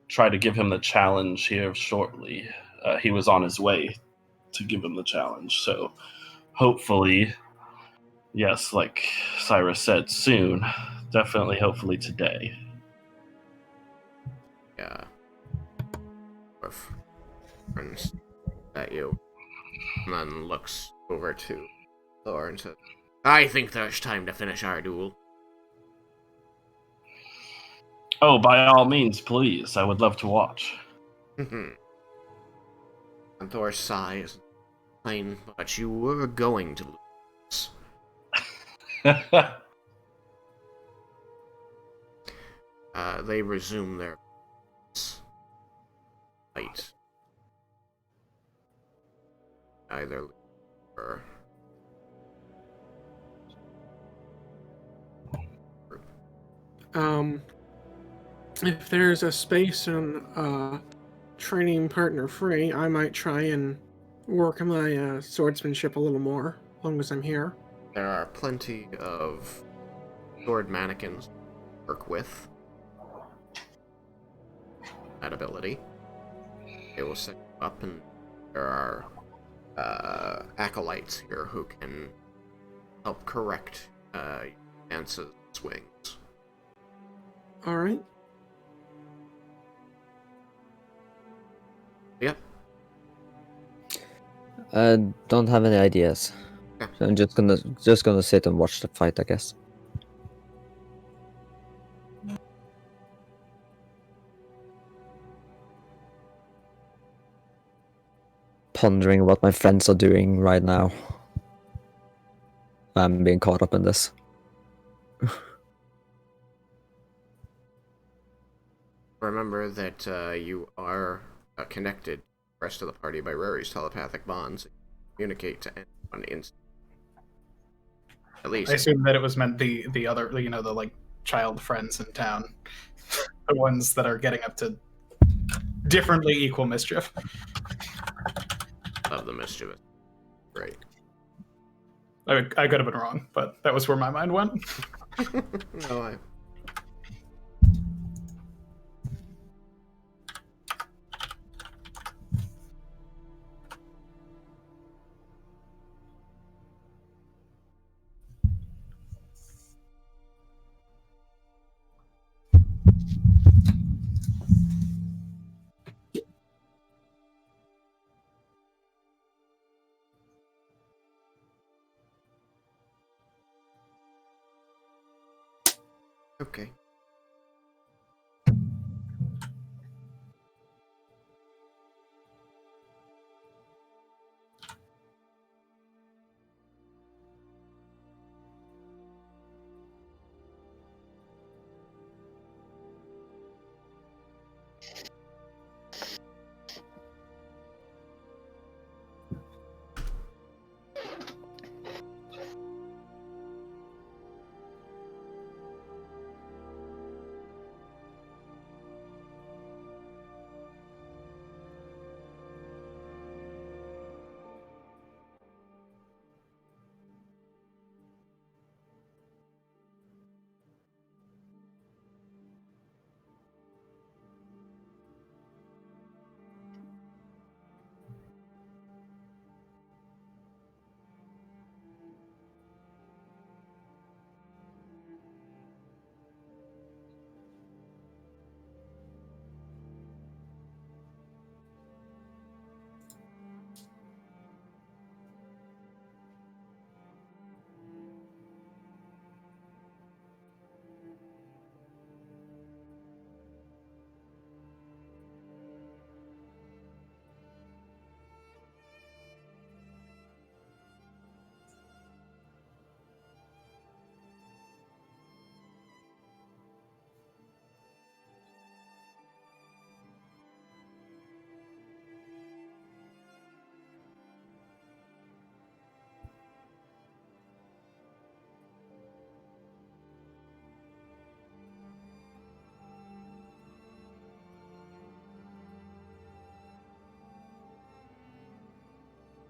try to give him the challenge here shortly. He was on his way to give him the challenge, so hopefully, yes, like Cyrus said, soon. Definitely, hopefully today. Yeah. Turns at you and then looks over to Thor and says, "I think there's time to finish our duel." Oh, by all means, please. I would love to watch. And Thor sighs. Fine, but you were going to lose. They resume their fight. Either or. If there's a space and training partner free, I might try and work my swordsmanship a little more, as long as I'm here. There are plenty of sword mannequins to work with that ability. They will set you up, and there are acolytes here who can help correct Dance's swings. All right. Yep. I don't have any ideas. Okay. So I'm just gonna sit and watch the fight, I guess. Pondering what my friends are doing right now. I'm being caught up in this. Remember that you are connected to the rest of the party by Rory's telepathic bonds. Communicate to anyone instantly. At least. I assume that it was meant the other, the like child friends in town, the ones that are getting up to differently equal mischief. Of the mischievous. Right. I could have been wrong, but that was where my mind went. No, okay.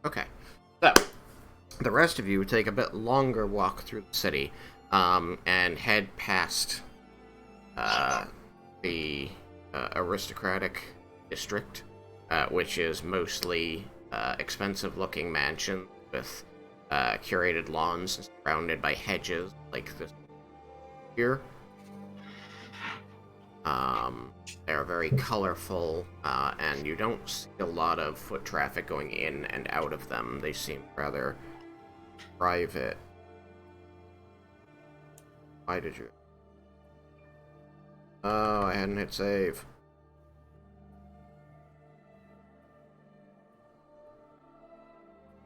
Okay. So, the rest of you take a bit longer walk through the city, and head past the aristocratic district, which is mostly expensive-looking mansions with curated lawns surrounded by hedges, like this here. They're very colorful, and you don't see a lot of foot traffic going in and out of them. They seem rather private. Why did you... Oh, I hadn't hit save.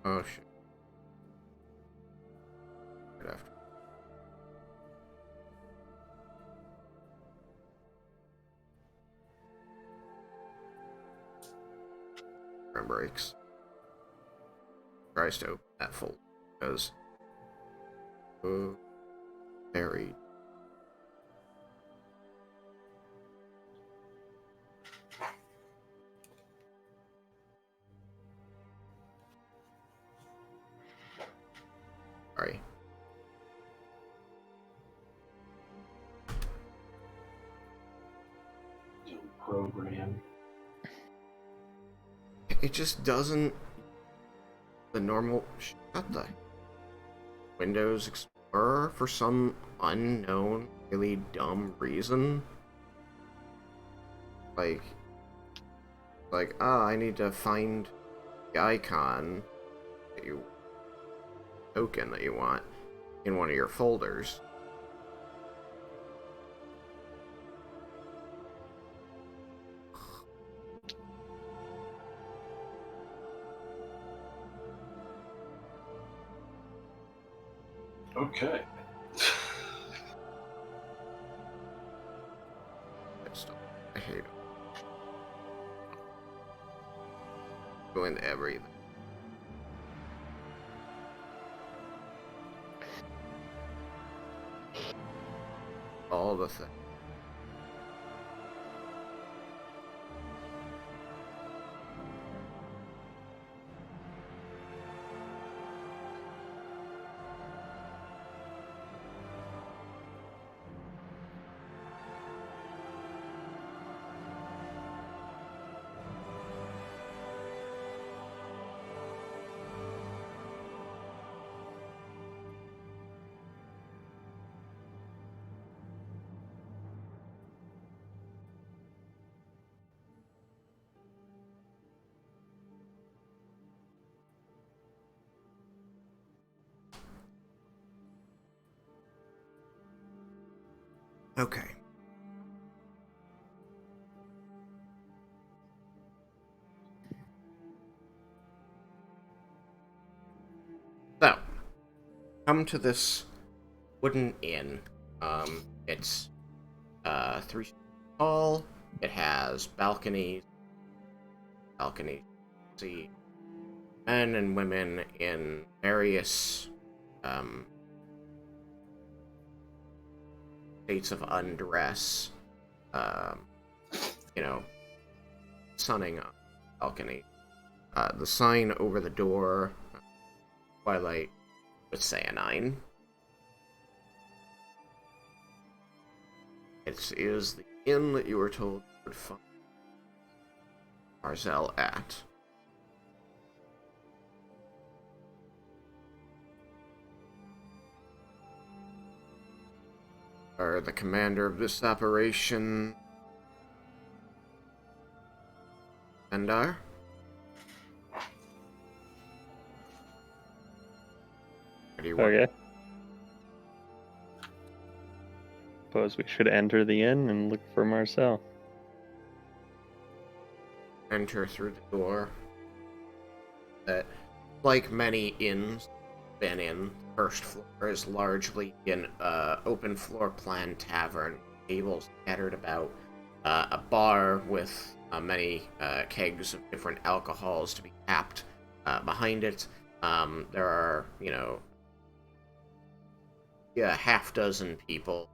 Oh, shit. Right after. Breaks. Tries to open that folder because very sorry. Program. It just doesn't. The normal. Shut the. Windows Explorer for some unknown, really dumb reason. Like, I need to find the icon that you token that you want in one of your folders. Okay. I hate it. Go into everything. All the things. Okay. So, come to this wooden inn. It's 3 stories tall. It has balconies. See men and women in various states of undress. You know, sunning on the balcony. The sign over the door, Twilight with Cyanide. It is the inn that you were told you would find Marzel at. Are the commander of this operation Vendar? Okay. Suppose we should enter the inn and look for Marcel. Enter through the door. That, like many inns been in, first floor is largely an open floor plan tavern. Tables scattered about, a bar with many kegs of different alcohols to be tapped behind it. There are, half dozen people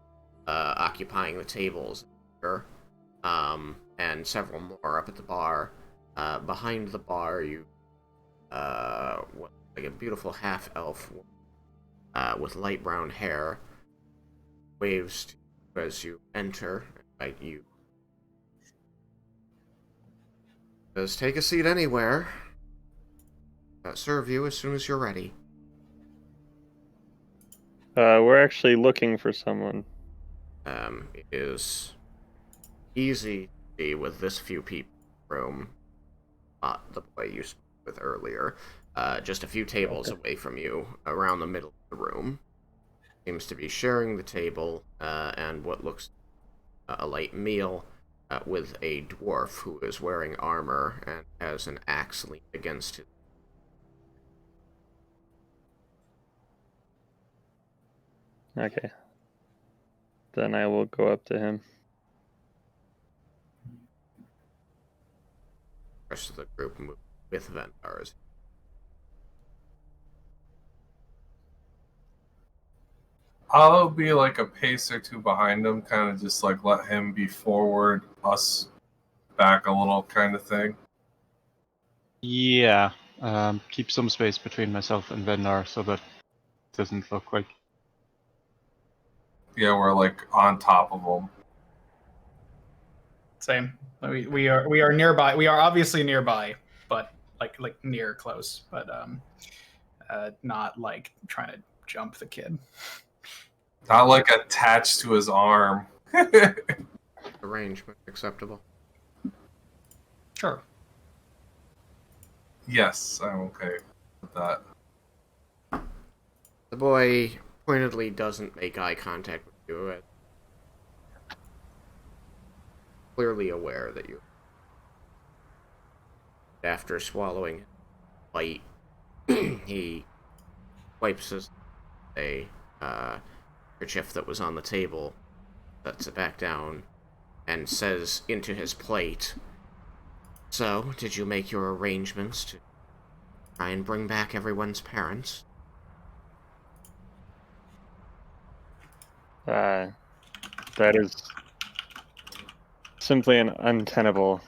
occupying the tables here, and several more up at the bar. Behind the bar, you like a beautiful half elf with light brown hair, waves to you as you enter, invite you. Says, take a seat anywhere. Serve you as soon as you're ready. We're actually looking for someone. It is easy to see with this few people in the room. Not the boy you spoke with earlier. Just a few tables away from you, around the middle of the room. Seems to be sharing the table and what looks a light meal with a dwarf who is wearing armor and has an axe leaned against his. Okay. Then I will go up to him. The rest of the group move with Vendars. I'll be like a pace or two behind him, kind of just like let him be forward, us back a little kind of thing. Yeah. Keep some space between myself and Vendar so that it doesn't look like. Yeah, we're like on top of him. Same. We are nearby. We are obviously nearby, but like near close, but not like trying to jump the kid. Not like attached to his arm. Arrangement acceptable. Sure. Yes, I'm okay with that. The boy pointedly doesn't make eye contact with you, clearly aware that you. After swallowing his bite, he wipes his kerchief that was on the table, sets it back down, and says into his plate, "So, did you make your arrangements to try and bring back everyone's parents?" That is simply an untenable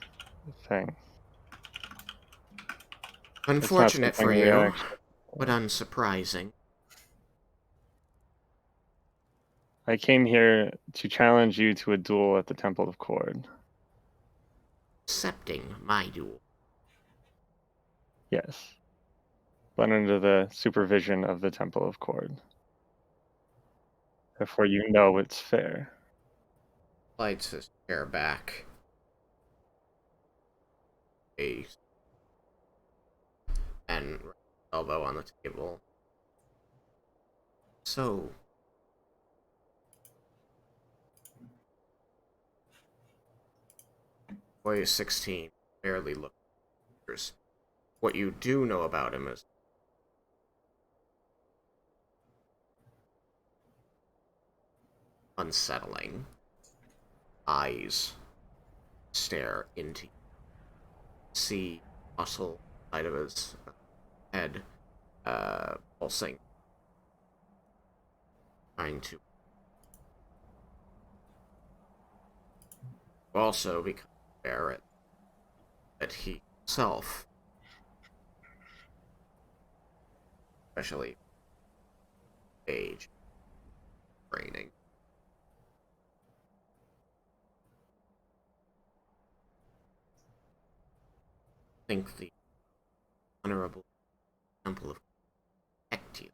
thing. Unfortunate for something we you, actually- but unsurprising. I came here to challenge you to a duel at the Temple of Cord. Accepting my duel. Yes. But under the supervision of the Temple of Cord. Therefore you know it's fair. Slides his chair back. And elbow on the table. So, boy is 16, barely looks. What you do know about him is unsettling. Eyes stare into you. See muscle side of his head pulsing, trying to also become aware that he himself, especially age, training, think the honorable temple of protect you.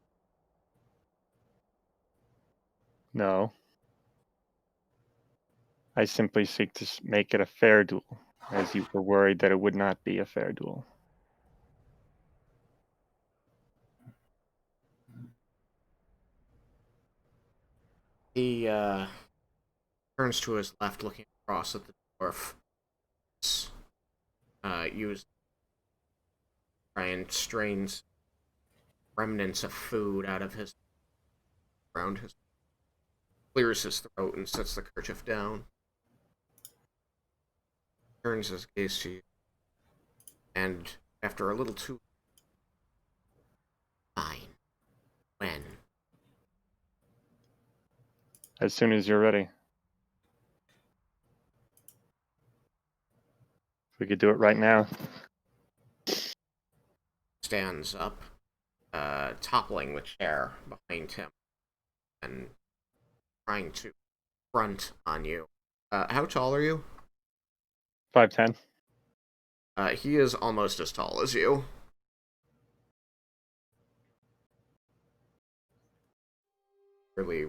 No. I simply seek to make it a fair duel, as you were worried that it would not be a fair duel. He turns to his left, looking across at the dwarf. Use try and strains remnants of food out of his around his, clears his throat and sets the kerchief down. Turns his gaze to you, and after a little too fine. When? As soon as you're ready. We could do it right now. stands up, toppling the chair behind him and trying to front on you. How tall are you? 5'10". He is almost as tall as you. Really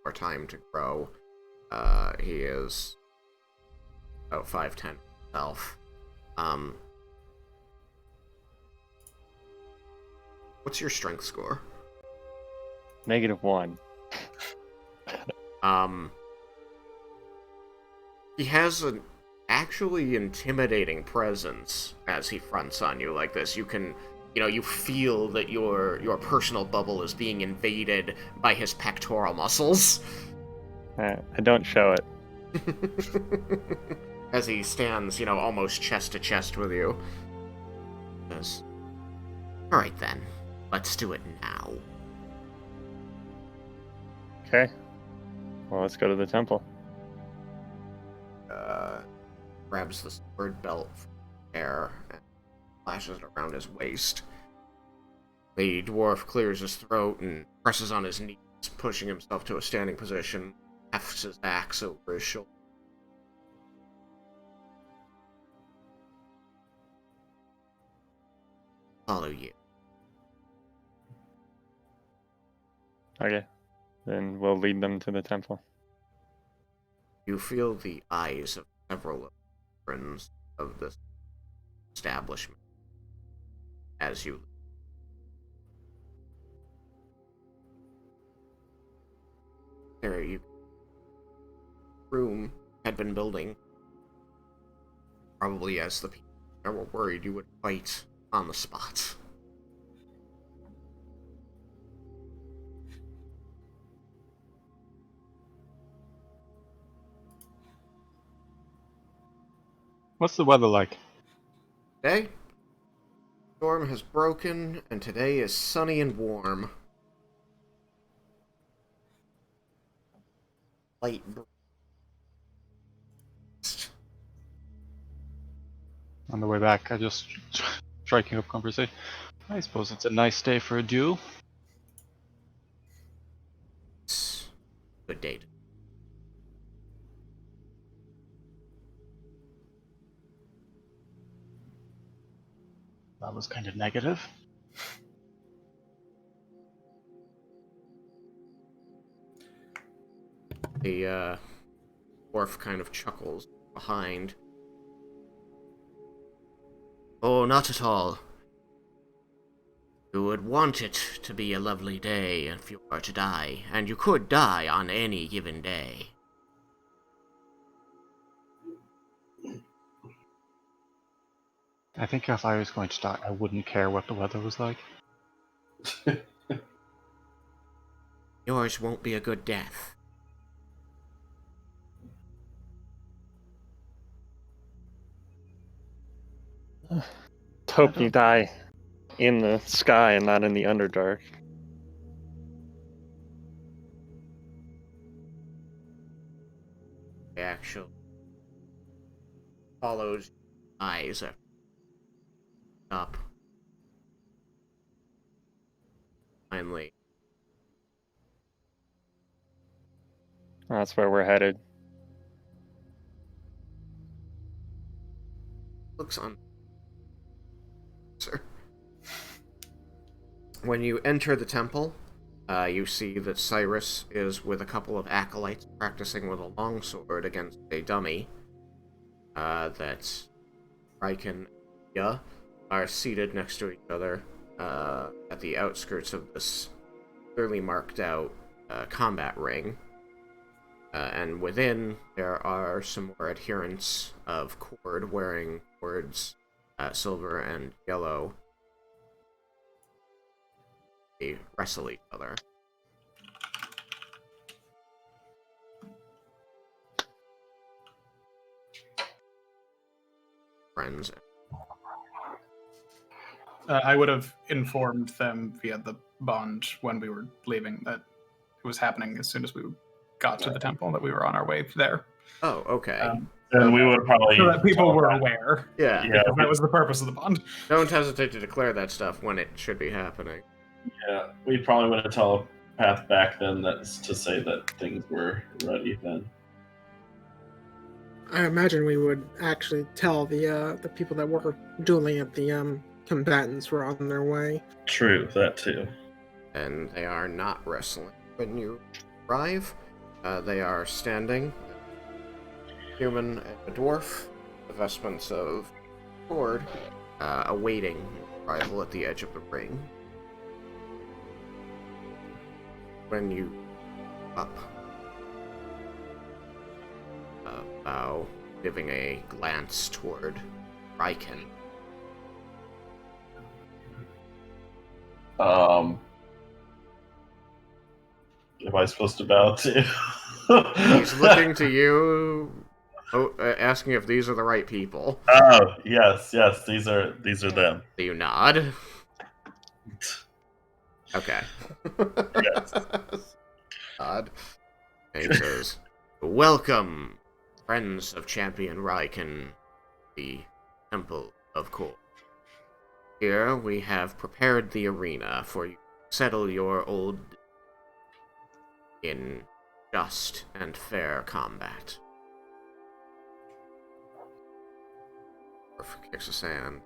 more time to grow. He is about 5'10" himself. What's your strength score? -1. He has an actually intimidating presence as he fronts on you like this. You can, you feel that your personal bubble is being invaded by his pectoral muscles. I don't show it. As he stands, almost chest to chest with you. Yes. Alright then, let's do it now. Okay. Well, let's go to the temple. Grabs the sword belt from the air and flashes it around his waist. The dwarf clears his throat and presses on his knees, pushing himself to a standing position, hefts his axe over his shoulder. Follow you. Okay. Then we'll lead them to the temple. You feel the eyes of several of the friends of this establishment as you. There you. Room had been building. Probably as the people there were worried you would fight on the spot. What's the weather like? Today, storm has broken, and today is sunny and warm. Light breeze. On the way back, I just striking up conversation. I suppose it's a nice day for a duel. It's a good day. That was kind of negative. The dwarf kind of chuckles behind. Oh, not at all. You would want it to be a lovely day if you were to die, and you could die on any given day. I think if I was going to die, I wouldn't care what the weather was like. Yours won't be a good death. Hope you die in the sky and not in the Underdark. It actually follows your eyes up. Finally, That's where we're headed. looks on. Sir. When you enter the temple, you see that Cyrus is with a couple of acolytes practicing with a longsword against a dummy. That Raiken and Nalia are seated next to each other at the outskirts of this clearly marked out combat ring. And within, there are some more adherents of Cord wearing cords, silver and yellow. They wrestle each other. Friends. I would have informed them via the bond when we were leaving that it was happening as soon as we got to the temple, that we were on our way there. Oh, okay. then we would probably So that people tell were that. aware. Yeah. Yeah, Because that was the purpose of the bond. Don't hesitate to declare that stuff when it should be happening. yeah, we probably would have telepath back then that's to say that things were ready then. I imagine we would actually tell the people that were dueling at the combatants were on their way. True, that too. And they are not wrestling when you arrive. They are standing, a human and a dwarf, the vestments of Ford, awaiting arrival at the edge of the ring. When you up, bow, giving a glance toward Raiken. Am I supposed to bow too? He's looking to you, asking if these are the right people. Oh, yes, these are them. Do you nod? Okay. Yes. Nod. And he says, "Welcome, friends of Champion Raiken, the Temple of Core. Here we have prepared the arena for you to settle your old in just and fair combat." Orf kicks his hand.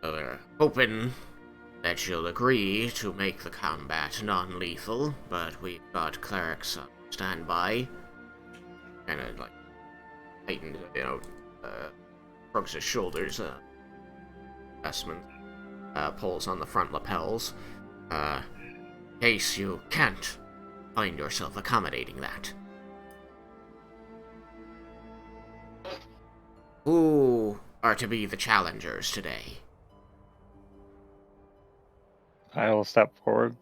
So they're hoping that you'll agree to make the combat non-lethal, but we've got clerics on standby. Kinda like tightened, shrugs his shoulders, investment, pulls on the front lapels. In case you can't find yourself accommodating that. Who are to be the challengers today? I'll step forward.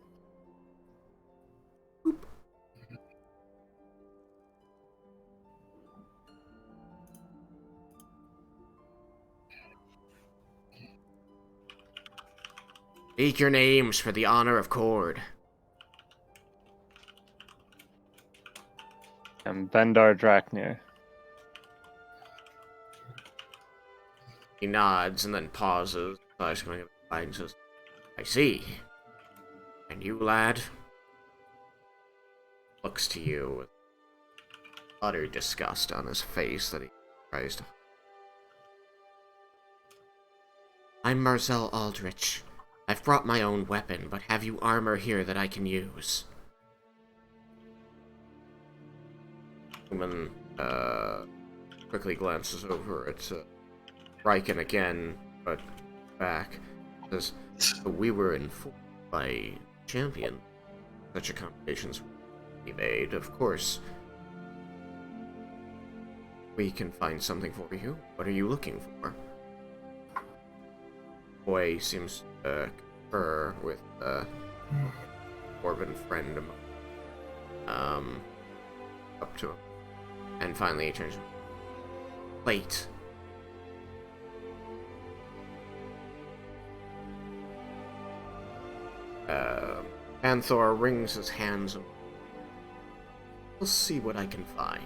Speak your names for the honor of Cord. I'm Vendar Draknir. He nods and then pauses, eyes going up and says, "I see. And you, lad?" Looks to you with utter disgust on his face that he tries to... "I'm Marzel Aldrich. I've brought my own weapon, but have you armor here that I can use?" Human, quickly glances over at Raiken again, but back. Says, "We were informed by Champion such accommodations would be made. Of course, we can find something for you. What are you looking for?" Boy seems to confer with Corbin friend up to him. And finally he turns to him. "Plate." Anthor wrings his hands. "We'll see what I can find."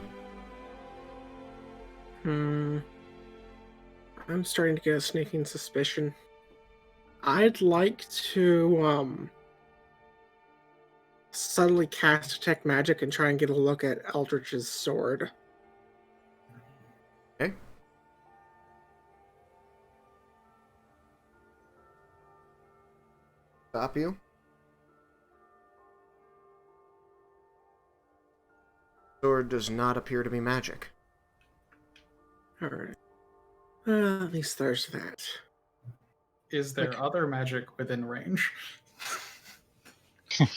I'm starting to get a sneaking suspicion. I'd like to subtly cast Detect Magic and try and get a look at Eldritch's sword. Okay. Stop you. Sword does not appear to be magic. Alright. At least there's that. Is there other magic within range?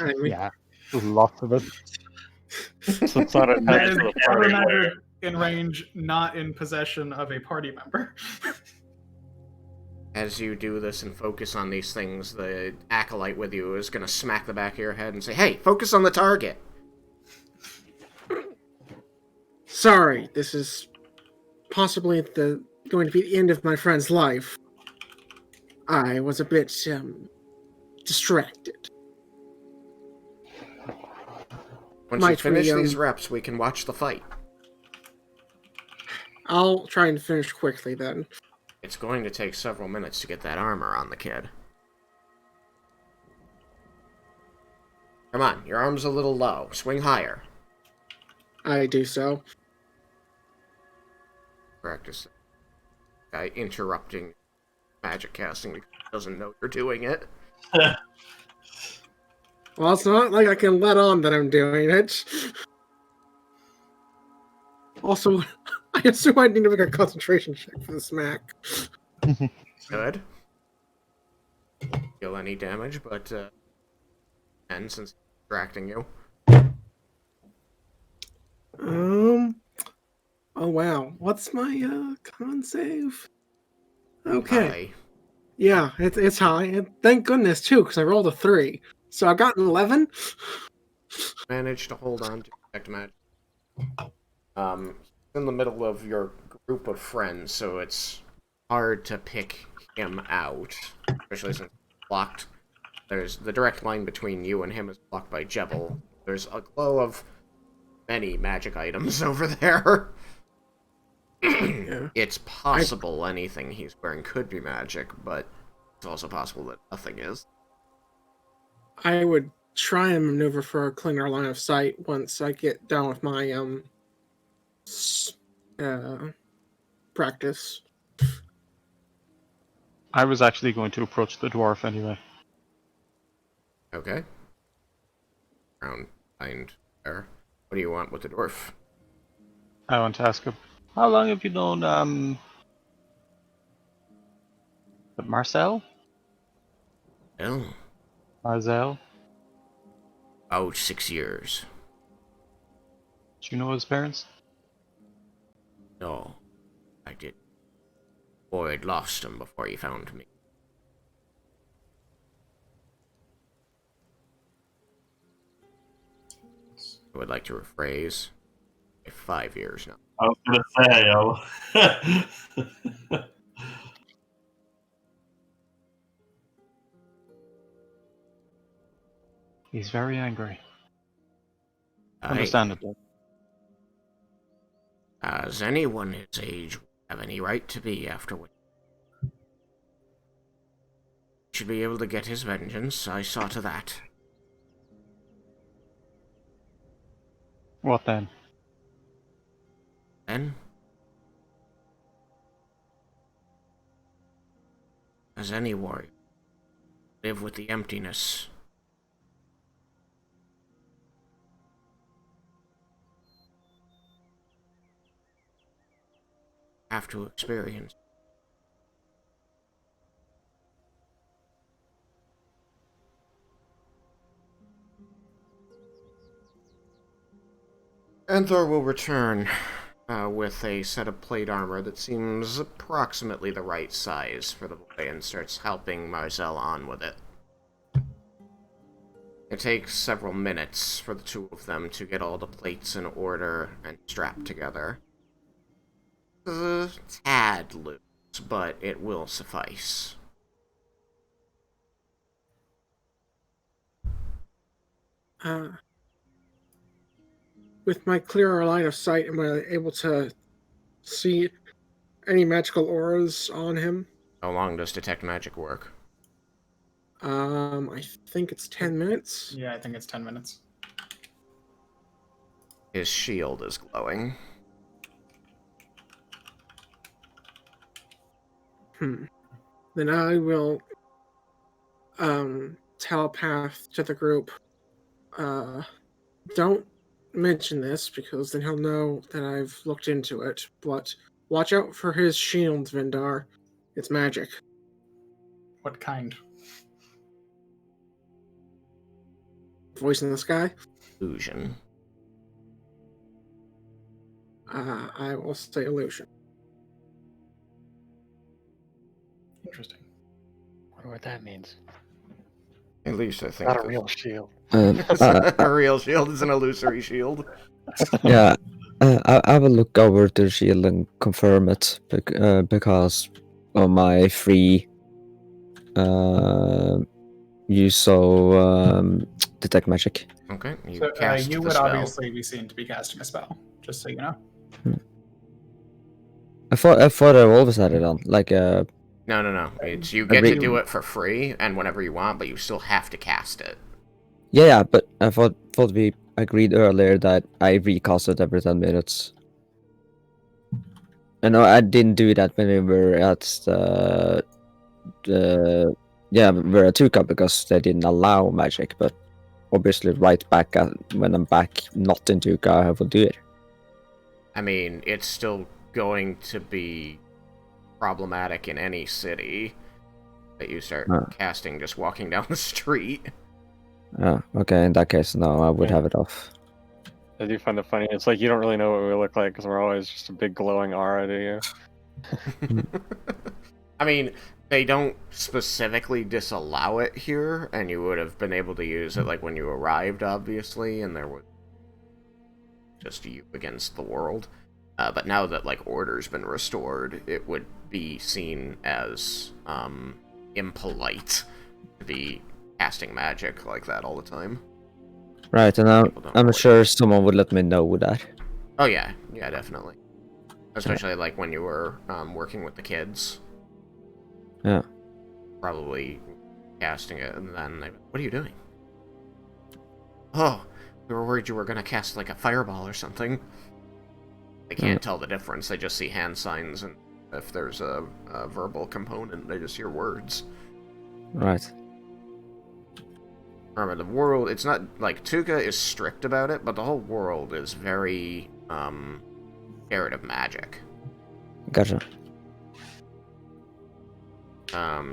I mean, Yeah, lots of it. So it's not That attached is to the other party. magic in range, not in possession of a party member. As you do this and focus on these things, the acolyte with you is going to smack the back of your head and say, "Hey, focus on the target." sorry, this is possibly going to be the end of my friend's life. I was a bit distracted. Once you Might finish we, these reps, we can watch the fight. I'll try and finish quickly then. It's going to take several minutes to get that armor on the kid. Come on, your arm's a little low. Swing higher. I do so. Practice. Guy interrupting magic casting because he doesn't know you're doing it. Well, it's not like I can let on that I'm doing it. Also, I assume I need to make a concentration check for the smack. Good. Deal any damage, but and since he's distracting you. Oh wow. What's my con save? Okay. High. Yeah, it's high. And thank goodness too, because I rolled a 3. So I got an 11. Managed to hold on to detect magic. In the middle of your group of friends, so it's hard to pick him out, especially since it's blocked. There's the direct line between you and him is blocked by Jebel. There's a glow of many magic items over there. Yeah. It's possible anything he's wearing could be magic, but it's also possible that nothing is. I would try and maneuver for a cleaner line of sight once I get done with my practice. I was actually going to approach the dwarf anyway. Okay. Around behind there. What do you want with the dwarf? I want to ask him, how long have you known, Marcel? Oh, Marzel? about 6 years. Do you know his parents? No, I did. Boyd lost him before he found me. I would like to rephrase. 5 years now. I was gonna say, He's very angry. Aye. Understandably. As anyone his age would have any right to be afterward. Should be able to get his vengeance. I saw to that. What then? Then, as any warrior, live with the emptiness. Have to experience. And Thor will return with a set of plate armor that seems approximately the right size for the boy and starts helping Marzel on with it. It takes several minutes for the two of them to get all the plates in order and strapped together. A tad loose, but it will suffice. With my clearer line of sight, am I able to see any magical auras on him? How long does detect magic work? I think it's 10 minutes. Yeah, I think it's 10 minutes. His shield is glowing. Then I will telepath to the group. Don't mention this because then he'll know that I've looked into it. But watch out for his shield, Vendar. It's magic. What kind? Voice in the sky. Illusion. I will say illusion. Interesting. Wonder what that means. At least I think Not a the- real shield. a real shield is an illusory shield. Yeah, I will look over the shield and confirm it because of my free use of detect magic. Okay, you So cast you the would spell. obviously be seen to be casting a spell, just so you know. I always had it on. Like No. It's you get Every- to do it for free and whenever you want, but you still have to cast it. yeah, but I thought we agreed earlier that I recast it every 10 minutes. I know I didn't do that when we were at the yeah, we were at Tuca because they didn't allow magic, but obviously right back when I'm back not in Tuca, I will do it. I mean, it's still going to be problematic in any city that you start casting just walking down the street. Oh, okay, in that case, no, I would Yeah. have it off. I do find it funny. It's like you don't really know what we look like because we're always just a big glowing aura to you. I mean, they don't specifically disallow it here, and you would have been able to use it like when you arrived, obviously, and there was just you against the world. But now that like order's been restored, it would be seen as impolite to be casting magic like that all the time. Right, and I'm sure someone would let me know that. Oh yeah, definitely. Especially like when you were working with the kids. Yeah. Probably casting it, and then they, what are you doing? Oh, we were worried you were gonna cast like a fireball or something. They can't tell the difference. They just see hand signs, and if there's a verbal component, they just hear words. Right. Remember, the world, it's not, like, Tuca is strict about it, but the whole world is very, scared of magic. Gotcha.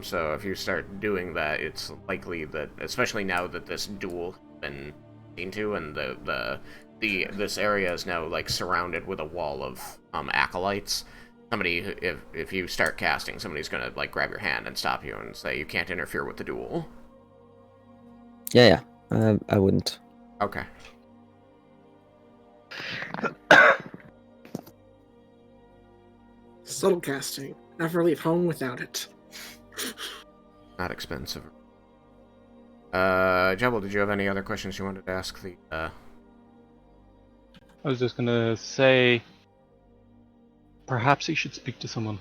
So if you start doing that, it's likely that, especially now that this duel has been seen to, and this area is now, like, surrounded with a wall of, acolytes, somebody, if you start casting, somebody's gonna, like, grab your hand and stop you and say, you can't interfere with the duel. Yeah. I wouldn't. Okay. Subtle casting. Never leave home without it. Not expensive. Jebel, did you have any other questions you wanted to ask the, I was just gonna say, perhaps he should speak to someone.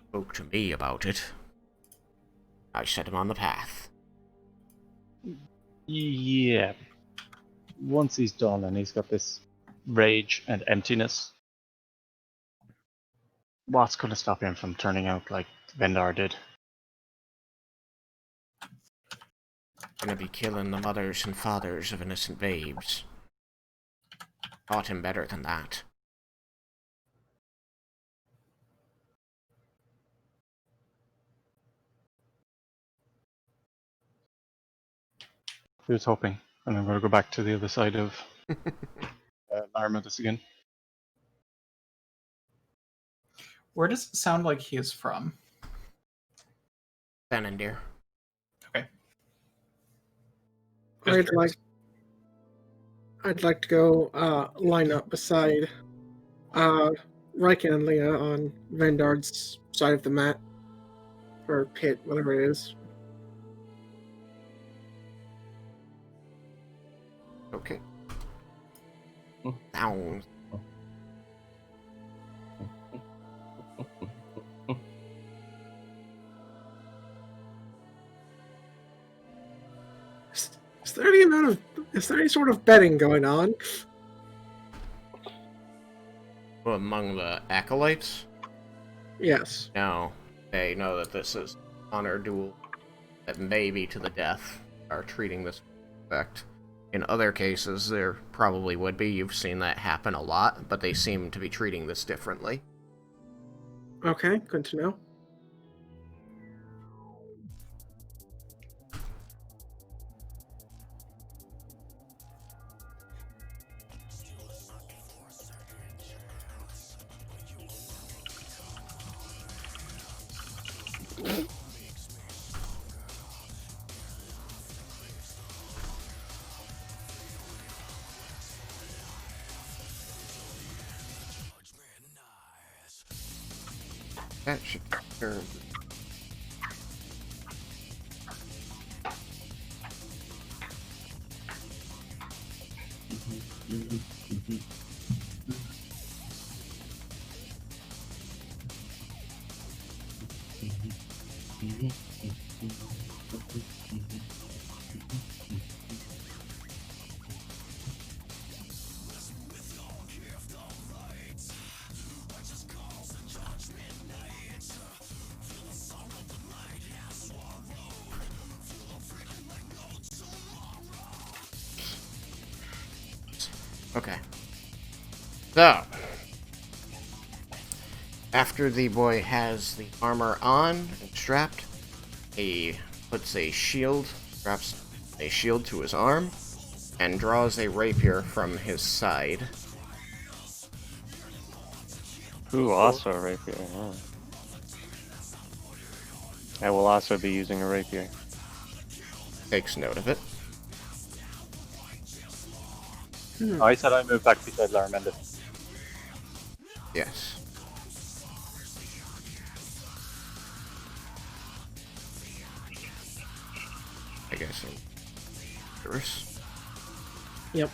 spoke to me about it. I set him on the path. Yeah. Once he's done and he's got this rage and emptiness, what's gonna stop him from turning out like Vendar did? Gonna be killing the mothers and fathers of innocent babes. Taught him better than that. He was hoping, and I'm gonna go back to the other side of Armadus again. Where does it sound like he is from? Vendar. Okay. I'd like to go line up beside Raiken and Leah on Vendar's side of the mat. Or pit, whatever it is. Okay. Down. Is there any sort of betting going on? Well, among the acolytes? Yes. No. They know that this is honor duel that may be to the death, are treating this effect. In other cases, there probably would be. You've seen that happen a lot, but they seem to be treating this differently. Okay, good to know. That should serve. Okay. So, after the boy has the armor on and strapped, he puts a shield, straps a shield to his arm, and draws a rapier from his side. Ooh, also a rapier. Oh. I will also be using a rapier. Takes note of it. I said I moved back beside Laramendi. Yes. I guess I'm curious. Yep.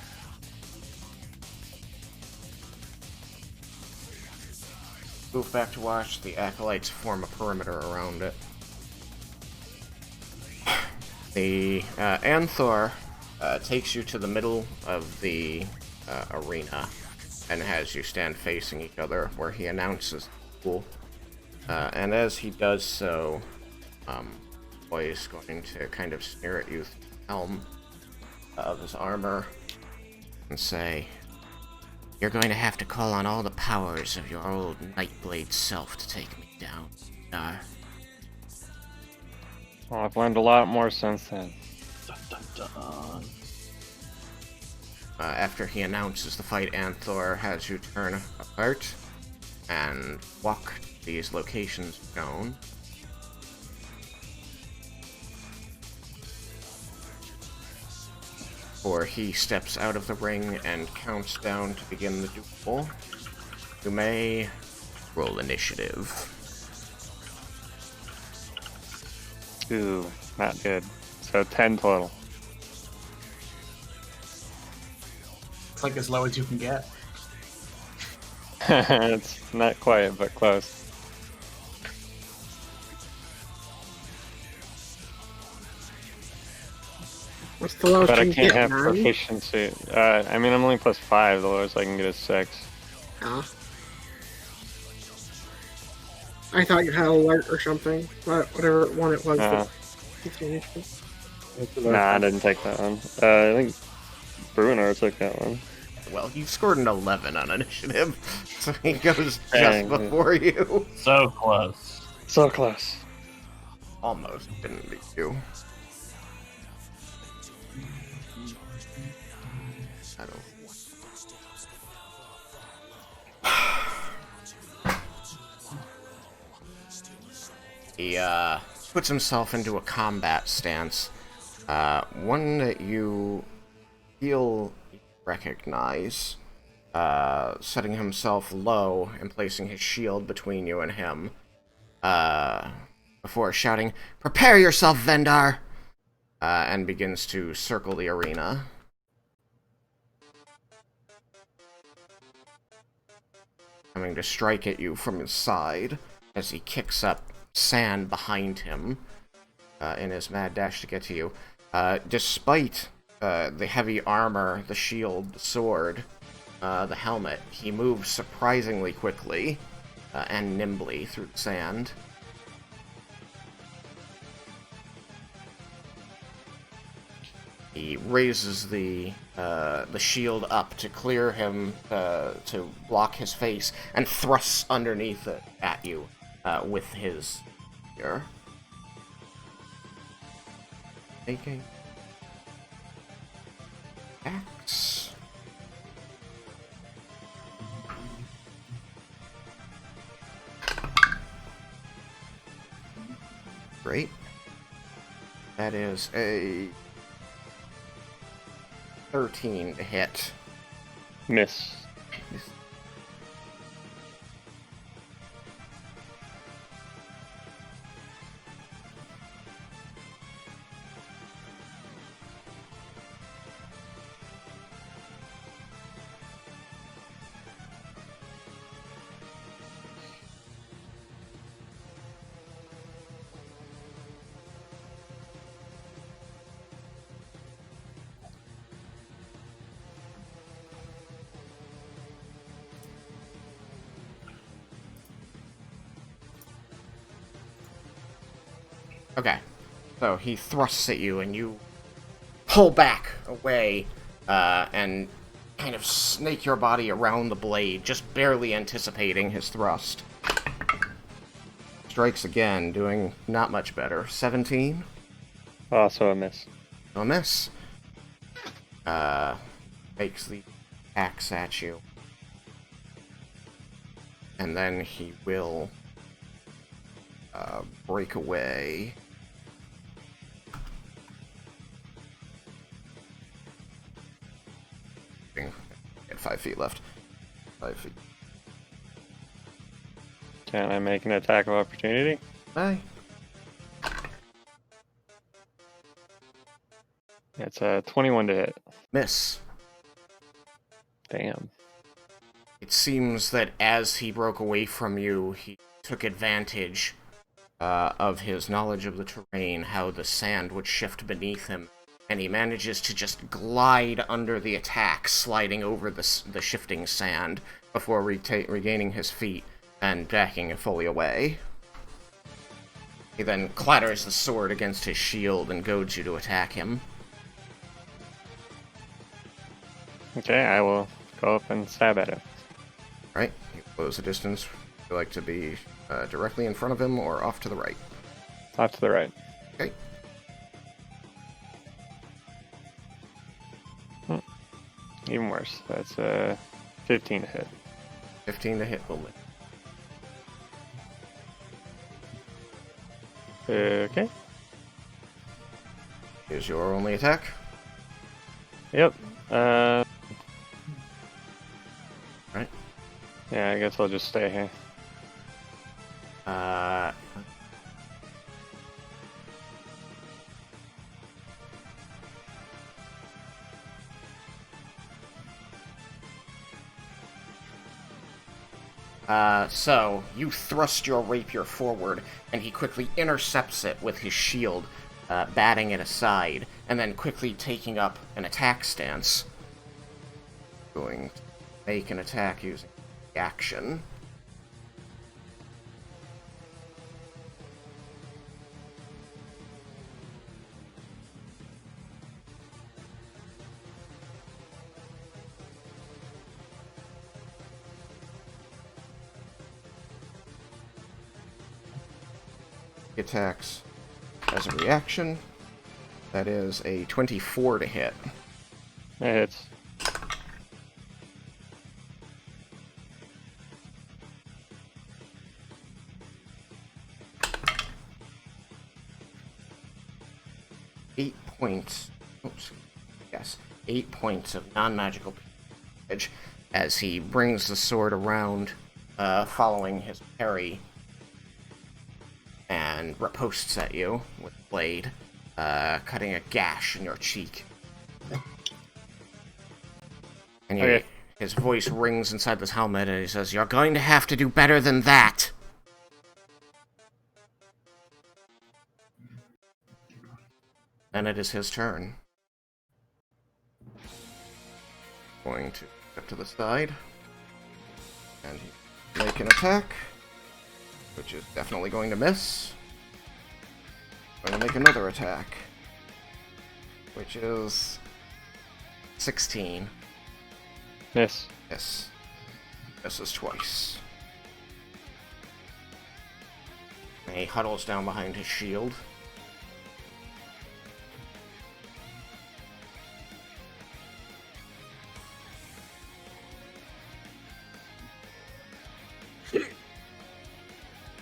Move back to watch the acolytes form a perimeter around it. The Anthor takes you to the middle of the arena and has you stand facing each other, where he announces the duel. And as he does so, boy is going to kind of sneer at you through the helm of his armor and say, "You're going to have to call on all the powers of your old Nightblade self to take me down, Vendar." Well, I've learned a lot more since then. Dun, dun, dun. After he announces the fight, Anthor has you turn apart and walk to these locations shown. Or he steps out of the ring and counts down to begin the duel. You may roll initiative. Ooh, not good. So 10 total. It's like as low as you can get. It's not quite, but close. What's the lowest But I you can't can have get? 9? proficiency. I mean, I'm only +5. The lowest I can get is 6. Ah. I thought you had alert or something. Whatever one it was. Uh, that gets you initiative. Nah, I didn't take that one. I think Bruner took that one. Well, you scored an 11 on initiative, so he goes just Dang. before you. So close. So close. Almost didn't beat you. I don't. He puts himself into a combat stance, one that you feel recognize, setting himself low and placing his shield between you and him, before shouting, "Prepare yourself, Vendar!" And begins to circle the arena. Coming to strike at you from his side as he kicks up sand behind him in his mad dash to get to you. Despite the heavy armor, the shield, the sword, the helmet, he moves surprisingly quickly and nimbly through the sand. He raises the shield up to clear him, to block his face, and thrusts underneath it at you with his spear. Making axe. Great. That is a 13 to hit. Miss. Okay, so he thrusts at you, and you pull back away, and kind of snake your body around the blade, just barely anticipating his thrust. Strikes again, doing not much better. 17? Also a miss. A miss. Makes the axe at you. And then he will break away. At 5 feet left. 5 feet. Can I make an attack of opportunity? Bye. It's a 21 to hit. Miss. Damn. It seems that as he broke away from you, he took advantage of his knowledge of the terrain, how the sand would shift beneath him, and he manages to just glide under the attack, sliding over the shifting sand before regaining his feet and backing it fully away. He then clatters the sword against his shield and goads you to attack him. Okay, I will go up and stab at him. Right, you close the distance. Would you like to be directly in front of him or off to the right? Off to the right. Okay. Even worse. That's a 15 to hit. 15 to hit will live. Okay. Is your only attack? Yep. Right. Yeah, I guess I'll just stay here. So, you thrust your rapier forward, and he quickly intercepts it with his shield, batting it aside, and then quickly taking up an attack stance. Going to make an attack using the action. He attacks as a reaction. That is a 24 to hit. It hits. Eight points. Oops. Yes, 8 points of non-magical damage as he brings the sword around, following his parry, and riposts at you with the blade, cutting a gash in your cheek. And Okay. his voice rings inside this helmet, and he says, "You're going to have to do better than that." And it is his turn. Going to step to the side, and make an attack, which is definitely going to miss. Going to make another attack, which is 16. Miss. Yes. Misses twice. And he huddles down behind his shield.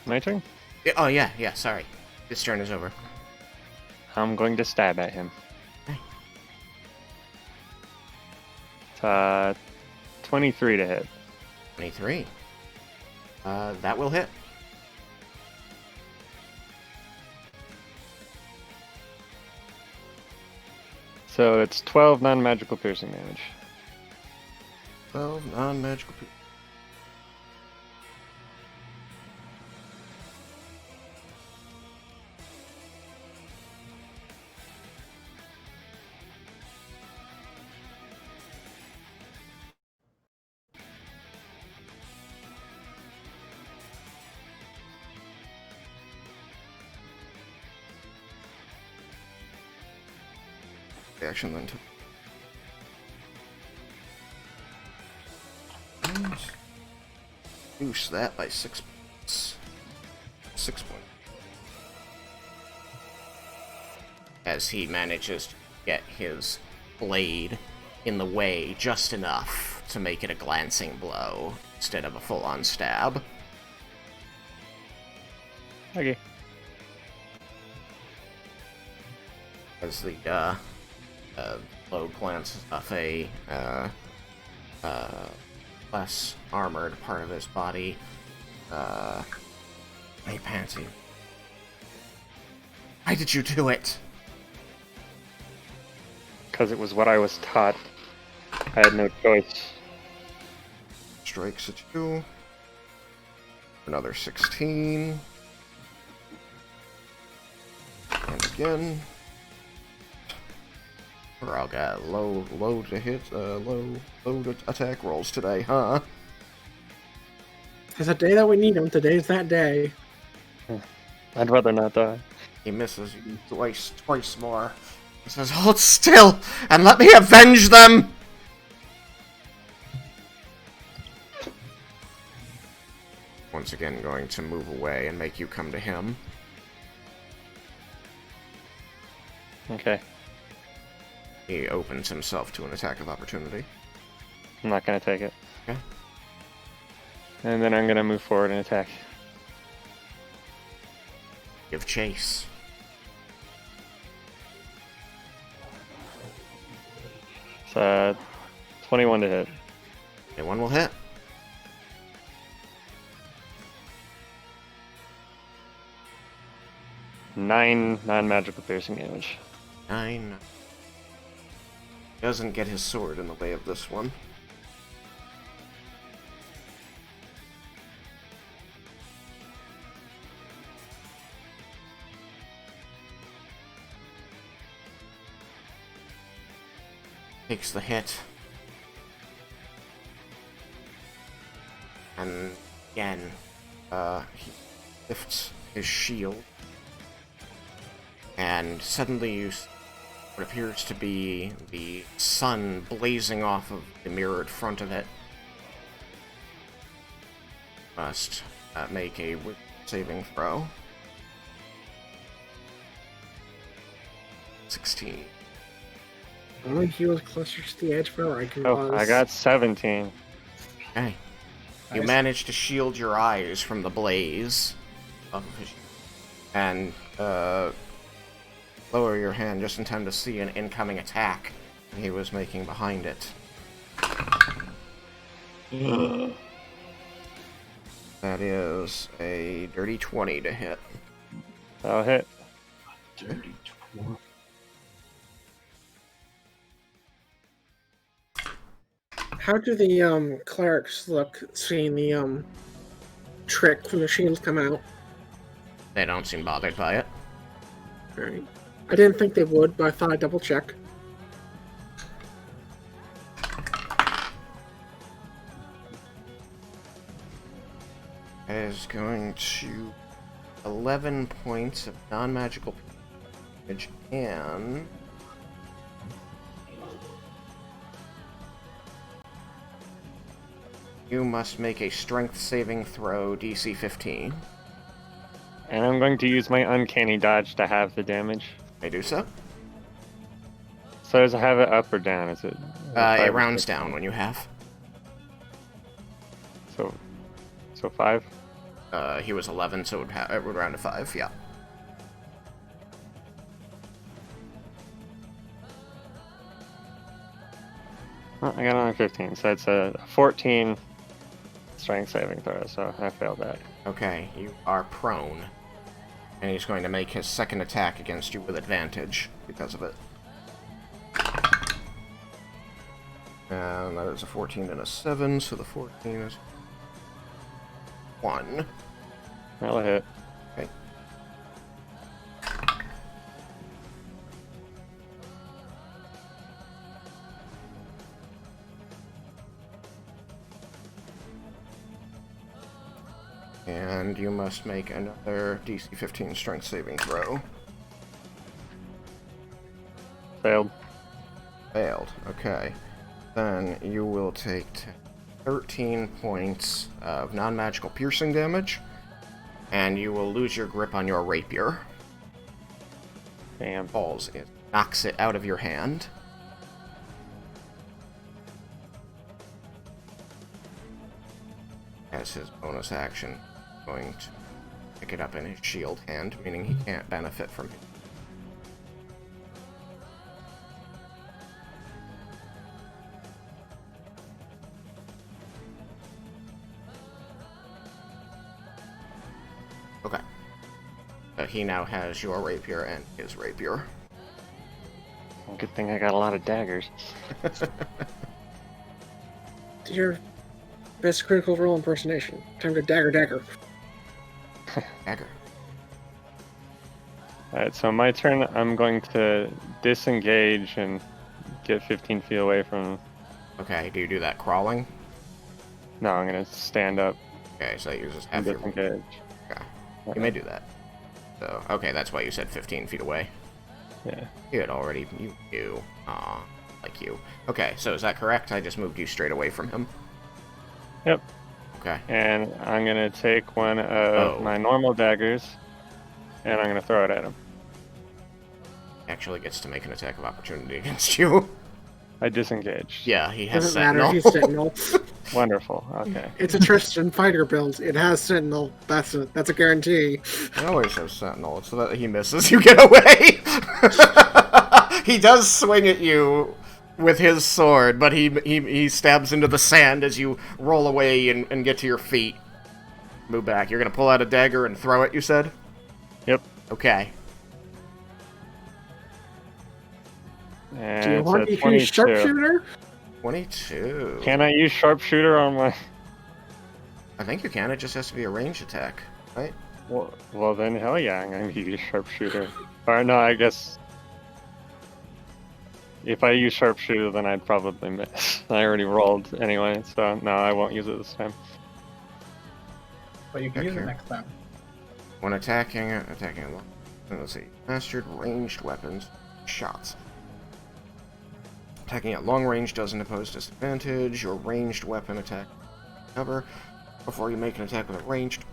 My turn? Oh, yeah, sorry. This turn is over. I'm going to stab at him. Okay. It's 23 to hit. 23. That will hit. So it's 12 non-magical piercing damage. 12 non-magical. Action then. And reduce that by 6 points. 6 points. As he manages to get his blade in the way just enough to make it a glancing blow instead of a full-on stab. Okay. As the blow glances off a less armored part of his body. Hey, Pansy. Why did you do it? Because it was what I was taught. I had no choice. Strikes at you. Another 16. And again. We're all got low to hit, low to attack rolls today, huh? It's a day that we need them. Today's that day. I'd rather not die. He misses you twice more. He says, "Hold still, and let me avenge them!" Once again going to move away and make you come to him. Okay. He opens himself to an attack of opportunity. I'm not gonna take it. Okay. And then I'm gonna move forward and attack. Give chase. It's 21 to hit. Okay, one will hit. Nine non-magical piercing damage. 9. Doesn't get his sword in the way of this one. Takes the hit. And again, he lifts his shield. And suddenly you see what appears to be the sun blazing off of the mirrored front of it. Must make a wisdom saving throw. 16. Only he was closer to the edge where Raiken Oh, was. I got 17. Okay. You Nice. manage to shield your eyes from the blaze of his, and lower your hand just in time to see an incoming attack he was making behind it. That is a dirty 20 to hit. That'll hit. Dirty 20. How do the clerics look seeing the trick when the shields come out? They don't seem bothered by it. Alright. I didn't think they would, but I thought I'd double check. It is going to 11 points of non-magical damage, and you must make a strength saving throw DC 15. And I'm going to use my uncanny dodge to have the damage. May do so. So does it have it up or down? Is it? It rounds down when you have. So 5? He was 11, so it would round to 5, yeah. Oh, I got only 15, so it's a 14 strength saving throw, so I failed that. Okay, you are prone. And he's going to make his second attack against you with advantage because of it. And that is a 14 and a 7, so the 14 is 1. That'll hit. Okay. And you must make another DC 15 strength saving throw. Failed. Failed. Okay. Then you will take 13 points of non-magical piercing damage, and you will lose your grip on your rapier. Damn. Falls. It knocks it out of your hand. As his bonus action, going to pick it up in his shield hand, meaning he can't benefit from it. Okay. He now has your rapier and his rapier. Good thing I got a lot of daggers. Your best critical role impersonation. Time to dagger. Dagger. Alright, so my turn, I'm going to disengage and get 15 feet away from him. Okay, do you do that crawling? No, I'm going to stand up Okay, so that uses and half your... disengage. Okay, you may do that. So, okay, that's why you said 15 feet away. Yeah. You had already... You knew. Aw, like you. Okay, so is that correct? I just moved you straight away from him. Yep. Okay. And I'm going to take one of my normal daggers, and I'm going to throw it at him. Actually gets to make an attack of opportunity against you. I disengaged. Yeah, he has Doesn't Sentinel. matter, he's Sentinel. Wonderful. Okay. It's a Tristan fighter build. It has Sentinel. That's a guarantee. I always have Sentinel. It's so that he misses, you get away! He does swing at you with his sword, but he stabs into the sand as you roll away and get to your feet. Move back. You're gonna pull out a dagger and throw it, you said? Yep. Okay. And Do you it's want a to use 22. sharpshooter? 22. Can I use sharpshooter on my... I think you can. It just has to be a ranged attack, right? Well then, hell yeah, I'm going to use sharpshooter. Or no, I guess... If I use sharpshooter, then I'd probably miss. I already rolled anyway, so no, I won't use it this time. But you can Heck use it yeah. next time. When attacking, let's see, mastered ranged weapons, shots. Attacking at long range doesn't impose disadvantage. Your ranged weapon attack cover. Before you make an attack with a ranged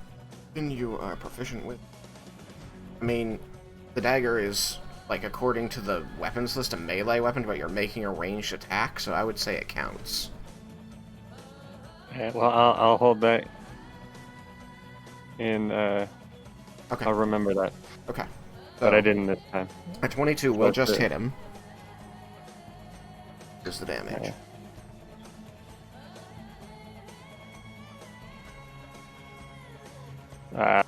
weapon you are proficient with. I mean, the dagger is, like, according to the weapons list, a melee weapon, but you're making a ranged attack, so I would say it counts. Alright, well, I'll hold that in, Okay. I'll remember that. Okay. But I didn't this time. A 22 will That's just it. hit him. Is the damage. Okay.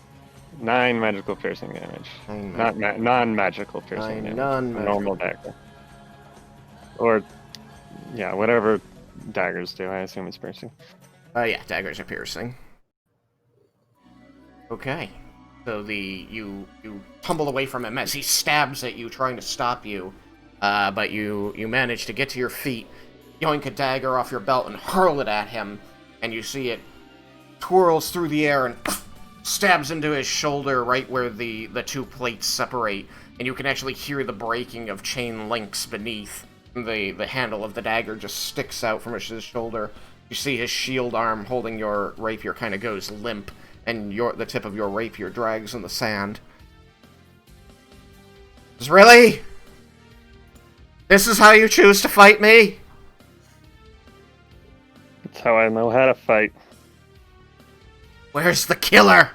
9 magical piercing damage. Non-magical piercing 9 damage. non-magical. Normal dagger. Or, yeah, whatever daggers do. I assume it's piercing. Yeah, daggers are piercing. Okay. So you tumble away from him as he stabs at you, trying to stop you. But you manage to get to your feet, yoink a dagger off your belt and hurl it at him, and you see it twirls through the air and stabs into his shoulder right where the two plates separate, and you can actually hear the breaking of chain links beneath. The handle of the dagger just sticks out from his shoulder. You see his shield arm holding your rapier kind of goes limp, and the tip of your rapier drags in the sand. Really? This is how you choose to fight me? That's how I know how to fight. Where's the killer?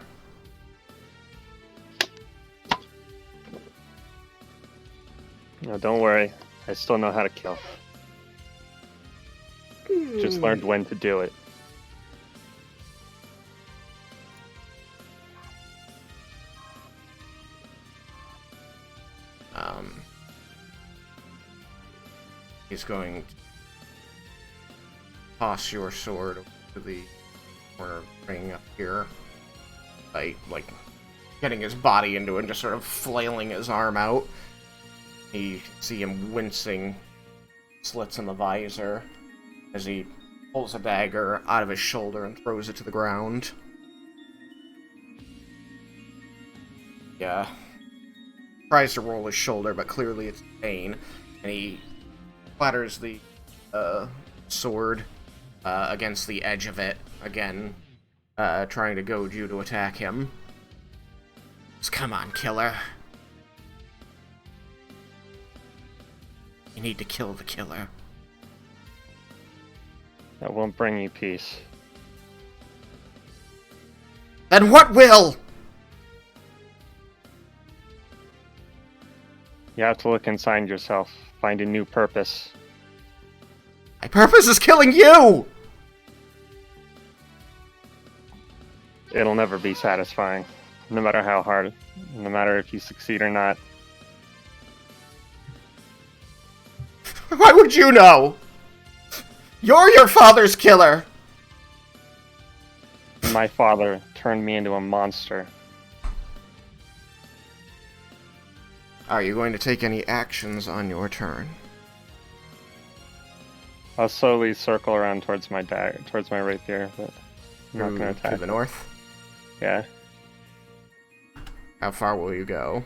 No, don't worry. I still know how to kill. Just learned when to do it. He's going to toss your sword to the corner of the ring up here. Like getting his body into it and just sort of flailing his arm out. You see him wincing, slits in the visor, as he pulls a dagger out of his shoulder and throws it to the ground. Yeah. Tries to roll his shoulder, but clearly it's pain, and he clatters the sword against the edge of it, again, trying to goad you to attack him. Just come on, killer. You need to kill the killer. That won't bring you peace. Then what will? You have to look inside yourself, find a new purpose. My purpose is killing you! It'll never be satisfying, no matter how hard, no matter if you succeed or not. Why would you know? You're your father's killer! My father turned me into a monster. Are you going to take any actions on your turn? I'll slowly circle around towards my rapier, but I'm not gonna attack. To the north? Yeah. How far will you go?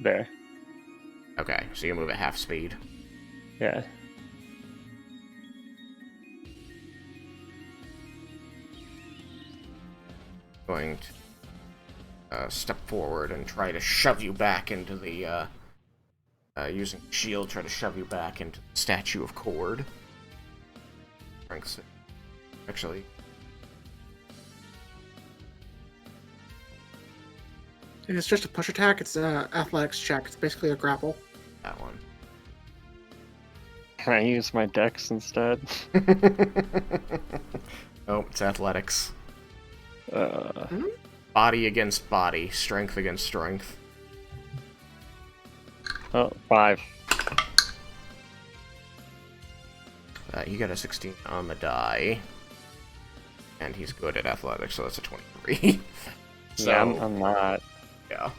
There. Okay, so you move at half speed. Yeah. Going to step forward and try to shove you back into the, using shield, try to shove you back into the statue of Cord. Strength. Actually. If it's just a push attack, it's an athletics check. It's basically a grapple. That one. Can I use my dex instead? Oh, it's athletics. Hmm? Body against body, strength against strength. Oh, 5. You got a 16 on the die. And he's good at athletics, so that's a 23. So, Yeah, I'm not. yeah.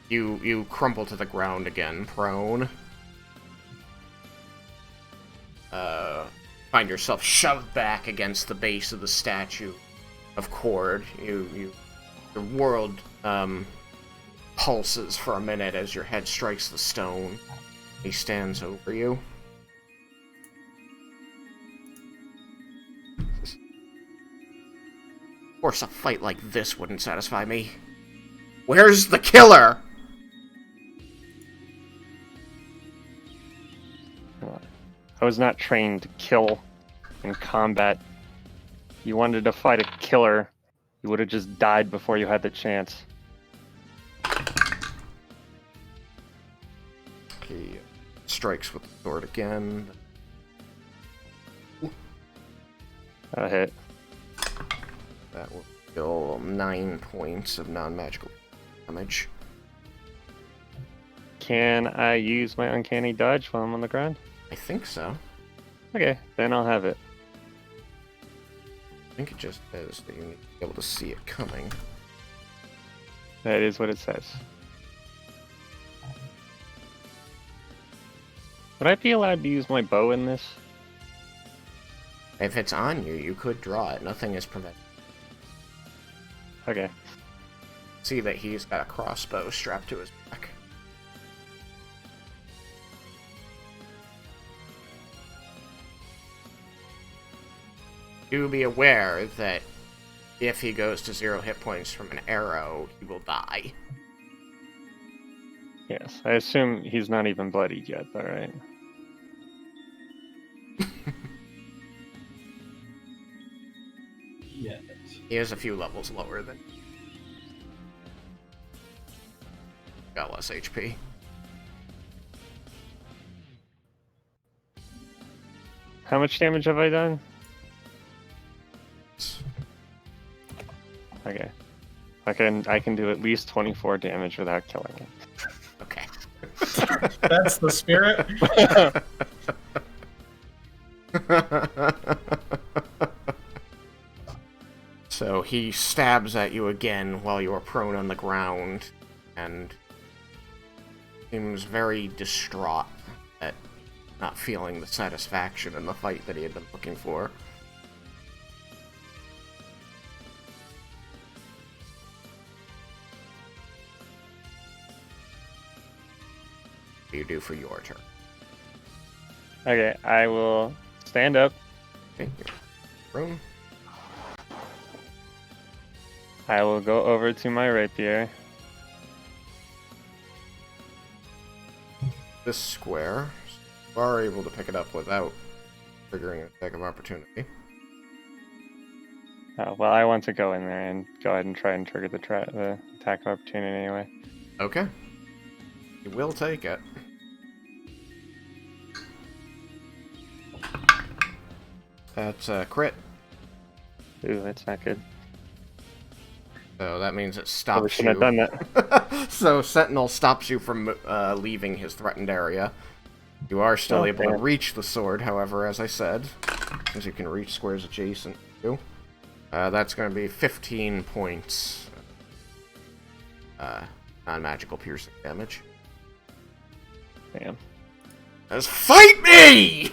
You crumple to the ground again, prone. Find yourself shoved back against the base of the statue of Cord. Your world pulses for a minute as your head strikes the stone. He stands over you. Of course, a fight like this wouldn't satisfy me. Where's the killer? I was not trained to kill in combat. You wanted to fight a killer, you would have just died before you had the chance. He strikes with the sword again. A hit. That will deal 9 points of non-magical damage. Can I use my uncanny dodge while I'm on the ground? I think so. Okay, then I'll have it. I think it just says that you need to be able to see it coming. That is what it says. Would I be allowed to use my bow in this? If it's on you, you could draw it. Nothing is prevented. Okay. See that he's got a crossbow strapped to his back. Do be aware that if he goes to 0 hit points from an arrow, he will die. Yes, I assume he's not even bloodied yet, though, right? Yet. He is a few levels lower than... Got less HP. How much damage have I done? Okay. I can do at least 24 damage without killing it. Okay. That's the spirit. So he stabs at you again while you are prone on the ground, and seems very distraught at not feeling the satisfaction in the fight that he had been looking for. What do you do for your turn? Okay, I will Stand up. Okay, room. I will go over to my rapier. This square. You are able to pick it up without triggering an attack of opportunity. Oh, well, I want to go in there and go ahead and try and trigger the attack of opportunity anyway. Okay. You will take it. That's a crit. Ooh, that's not good. So that means it Probably stops shouldn't you. have done that. So Sentinel stops you from leaving his threatened area. You are still able to damn. reach the sword, however, as I said, since you can reach squares adjacent to you. That's going to be 15 points non-magical piercing damage. Damn. Just fight me!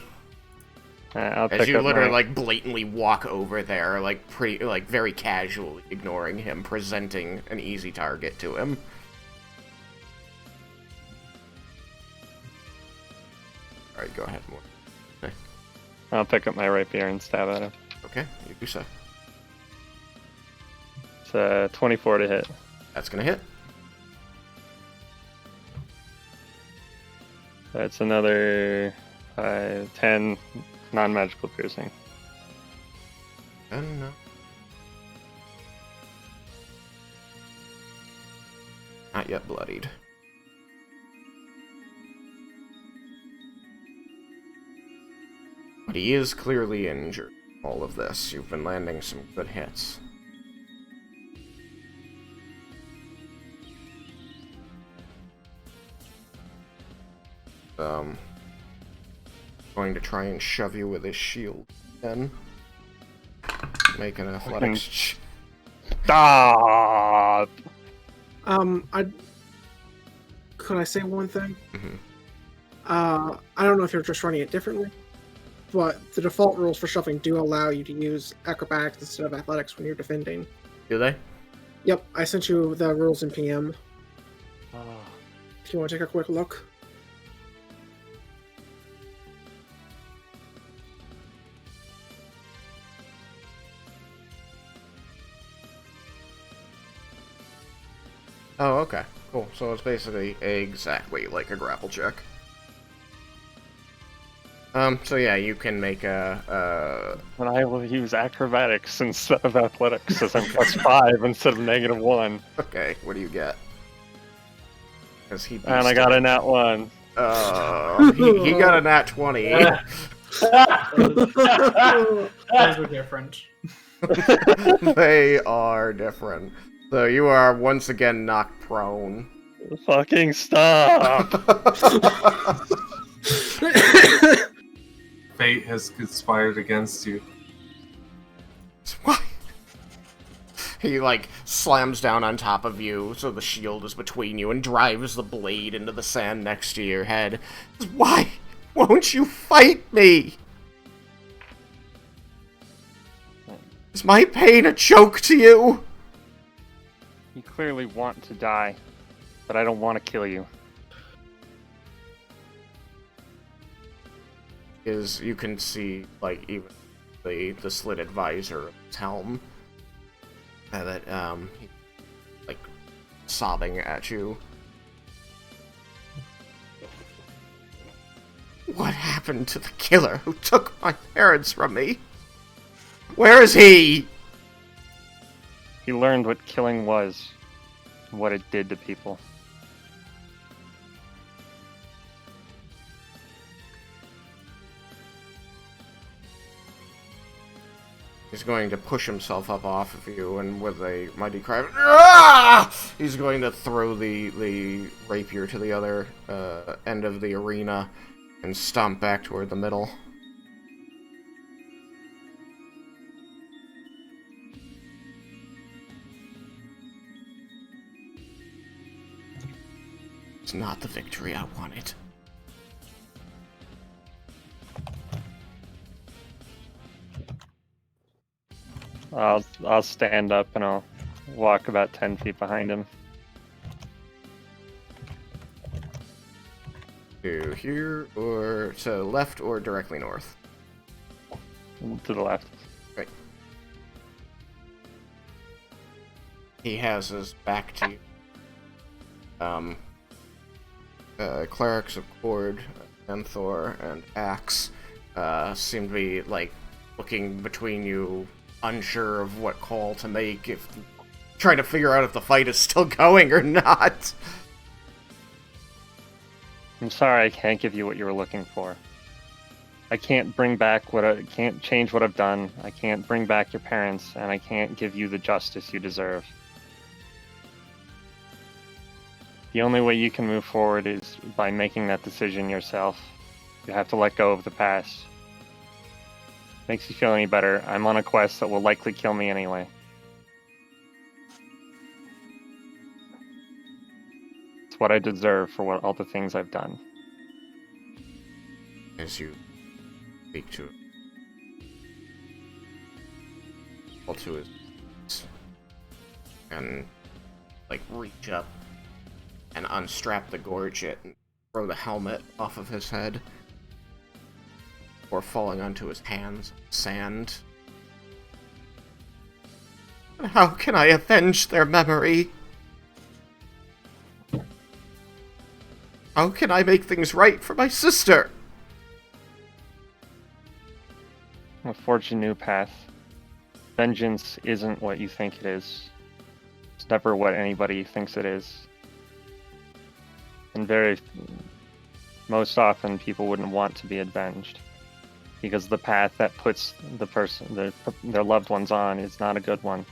I'll As pick you up literally, my... like, blatantly walk over there, like, very casually ignoring him, presenting an easy target to him. Alright, go ahead, more. Okay. I'll pick up my rapier and stab at him. Okay, you do so. It's 24 to hit. That's gonna hit. That's another 10 non-magical piercing. And, not yet bloodied. But he is clearly injured. All of this. You've been landing some good hits. Going to try and shove you with his shield again. Make an athletics. Stop! Could I say one thing? Mm-hmm. I don't know if you're just running it differently, but the default rules for shoving do allow you to use acrobatics instead of athletics when you're defending. Do they? Yep, I sent you the rules in PM. If you want to take a quick look. Oh, okay. Cool. So it's basically exactly like a grapple check. So yeah, you can make a, But I will use acrobatics instead of athletics, as I'm +5 instead of -1. Okay, what do you get? Because he And I got a nat 1. he got a nat 20. Those are different. They are different. So you are once again knocked prone. Fucking stop! Fate has conspired against you. What? He, like, slams down on top of you, so the shield is between you, and drives the blade into the sand next to your head. Why won't you fight me? Is my pain a joke to you? You clearly want to die, but I don't want to kill you. Is you can see, like, even the slitted visor of his helm. That, he's, like, sobbing at you. What happened to the killer who took my parents from me? Where is he? He learned what killing was, and what it did to people. He's going to push himself up off of you, and with a mighty cry of, "Ah!" He's going to throw the rapier to the other end of the arena and stomp back toward the middle. It's not the victory I wanted. I'll stand up and I'll walk about 10 feet behind him. To here, or to left, or directly north? to the left. Right. He has his back to you. Clerics of Cord, Menthor, and Axe seem to be, like, looking between you, unsure of what call to make, trying to figure out if the fight is still going or not. I'm sorry I can't give you what you were looking for. I can't can't change what I've done. I can't bring back your parents, and I can't give you the justice you deserve. The only way you can move forward is by making that decision yourself. You have to let go of the past. Makes you feel any better, I'm on a quest that will likely kill me anyway. It's what I deserve for all the things I've done. As you speak to his and, like, reach up and unstrap the gorget and throw the helmet off of his head before falling onto his hands, sand. How can I avenge their memory? How can I make things right for my sister? Forge a new path. Vengeance isn't what you think it is. It's never what anybody thinks it is. And most often people wouldn't want to be avenged. Because the path that puts their loved ones on is not a good one.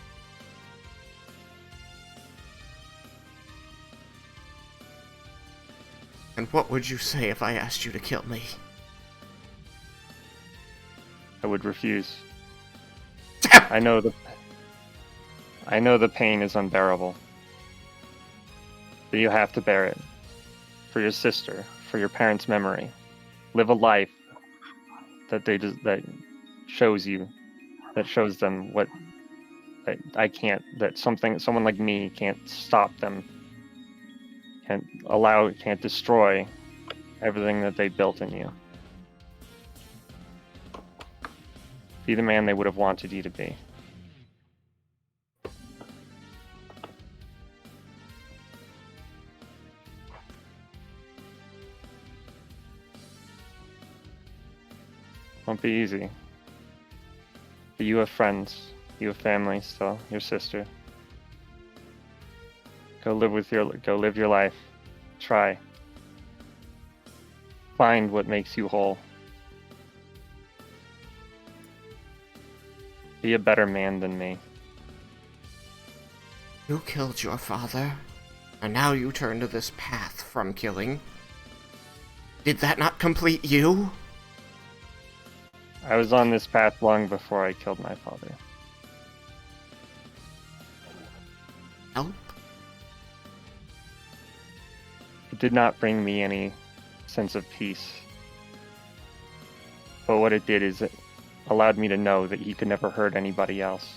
And what would you say if I asked you to kill me? I would refuse. I know the pain is unbearable. But you have to bear it. For your sister, for your parents' memory. Live a life that shows them what that someone like me can't stop them. Can't destroy everything that they built in you. Be the man they would have wanted you to be. Won't be easy. But you have friends. You have family still. Your sister. Go live your life. Try. Find what makes you whole. Be a better man than me. You killed your father, and now you turn to this path from killing. Did that not complete you? I was on this path long before I killed my father. Help? It did not bring me any sense of peace. But what it did is it allowed me to know that he could never hurt anybody else.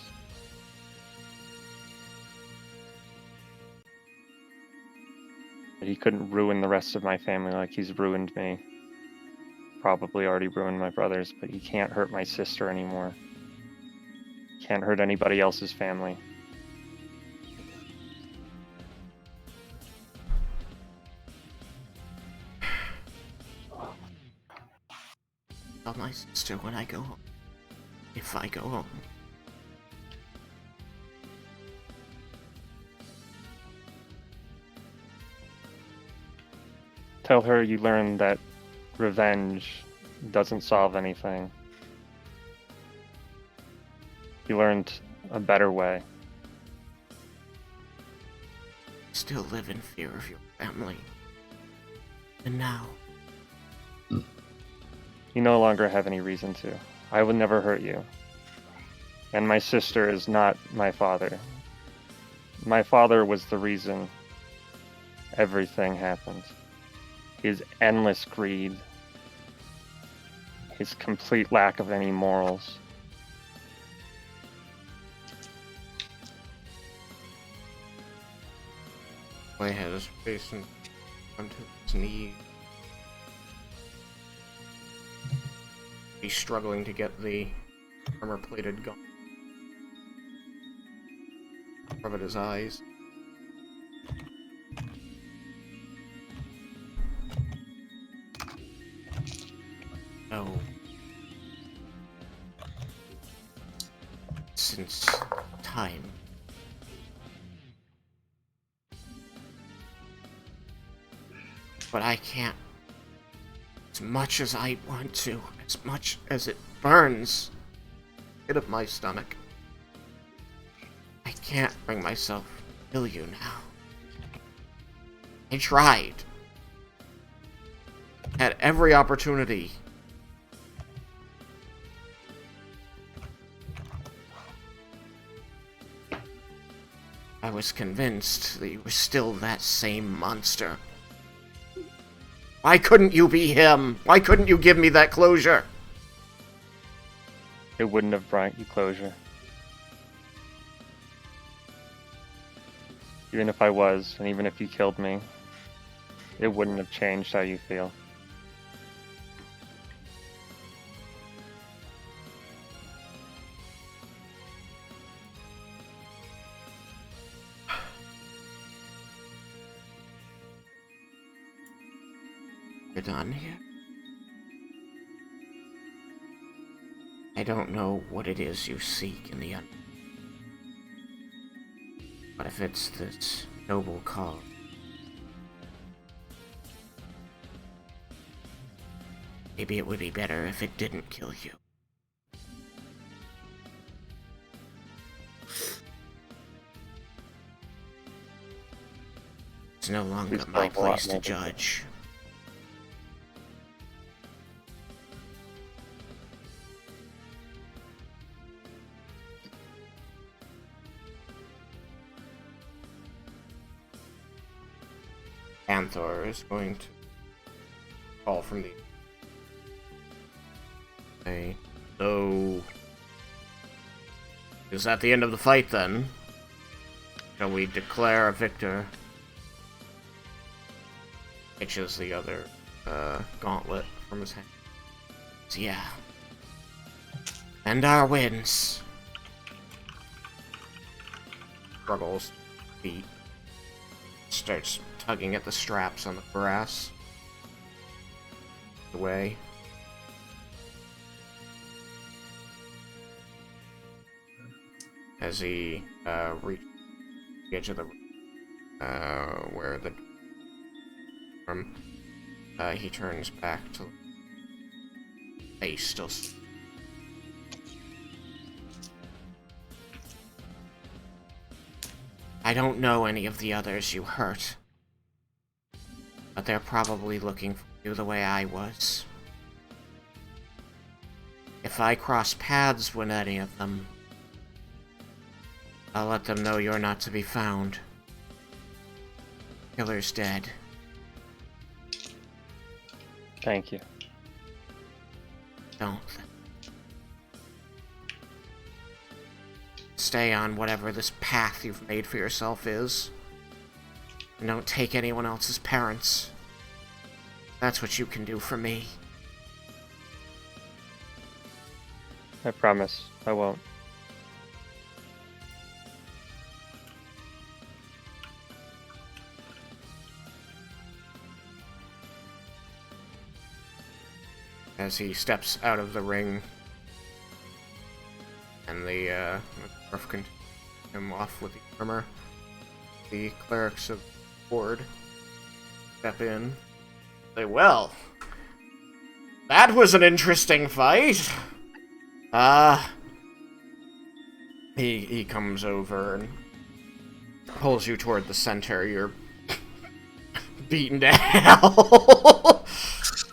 That he couldn't ruin the rest of my family like he's ruined me. Probably already ruined my brothers, but he can't hurt my sister anymore. Can't hurt anybody else's family. Tell my sister when I go home. If I go home. Tell her you learned that revenge doesn't solve anything. You learned a better way. Still live in fear of your family. And now. You no longer have any reason to. I would never hurt you. And my sister is not my father. My father was the reason everything happened. His endless greed. His complete lack of any morals. My head is facing onto his knee. He's struggling to get the armor-plated gun. Covered his eyes. No. Since time. But I can't. As much as I want to, as much as it burns pit of my stomach, I can't bring myself to kill you now. I tried. Had every opportunity. I was convinced that you were still that same monster. Why couldn't you be him? Why couldn't you give me that closure? It wouldn't have brought you closure. Even if I was, and even if you killed me, it wouldn't have changed how you feel. You're done here? I don't know what it is you seek in the unknown. But if it's this noble cause, maybe it would be better if it didn't kill you. It's no longer my place to judge. Panther is going to call from the... Okay, so... Is that the end of the fight, then? Shall we declare a victor? Hitches the other gauntlet from his hand. So yeah. Vendar wins. Struggles. Feet. Starts tugging at the straps on the brass. Away. As he reaches the edge of the where the from he turns back to face still. I don't know any of the others you hurt, but they're probably looking for you the way I was. If I cross paths with any of them, I'll let them know you're not to be found. Killer's dead. Thank you. Don't. Stay on whatever this path you've made for yourself is. And don't take anyone else's parents. That's what you can do for me. I promise, I won't. As he steps out of the ring, and the dwarf can take him off with the armor, the clerics of the board step in. Say, well, that was an interesting fight. He comes over and pulls you toward the center. You're beaten to hell.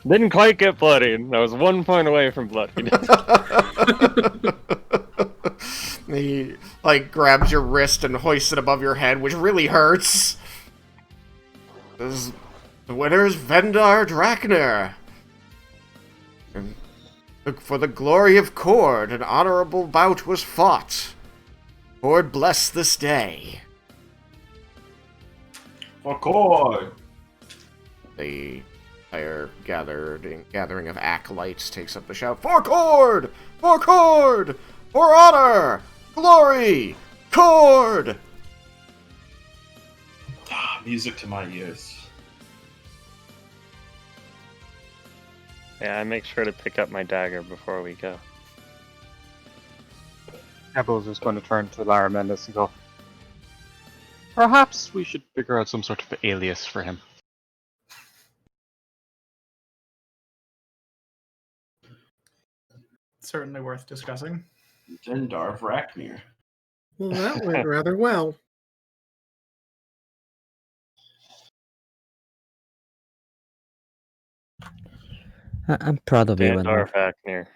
Didn't quite get bloodied. I was 1 point away from bloodied. He, like, grabs your wrist and hoists it above your head, which really hurts. The winner's Vendar Drakner. And for the glory of Cord, an honorable bout was fought. Cord bless this day. For Cord! The entire gathering of acolytes takes up the shout, "For Cord! For Cord! For honor! Glory! Cord!" Music to my ears. Yeah, I make sure to pick up my dagger before we go. Pebbles is going to turn to Lara Mendes and go, perhaps we should figure out some sort of alias for him. Certainly worth discussing. Vendar Vraknir. Well, that went rather well. I'm proud of you, Vendar Vendar. Vaknir.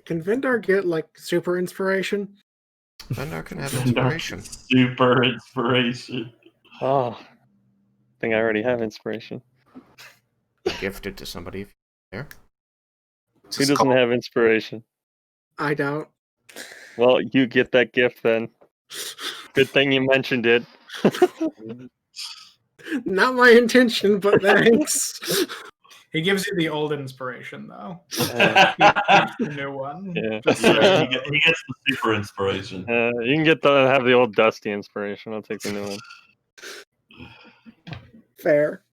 Can Vendar get, like, super inspiration? Vendar can have inspiration. Super inspiration. Oh, I think I already have inspiration. Gift it to somebody if you're there. Who doesn't have inspiration? I doubt. Well, you get that gift then. Good thing you mentioned it. Not my intention, but thanks. He gives you the old inspiration, though. Uh, Keep the new one. Yeah. Just Yeah, so he gets the super inspiration. you can have the old dusty inspiration. I'll take the new one. Fair.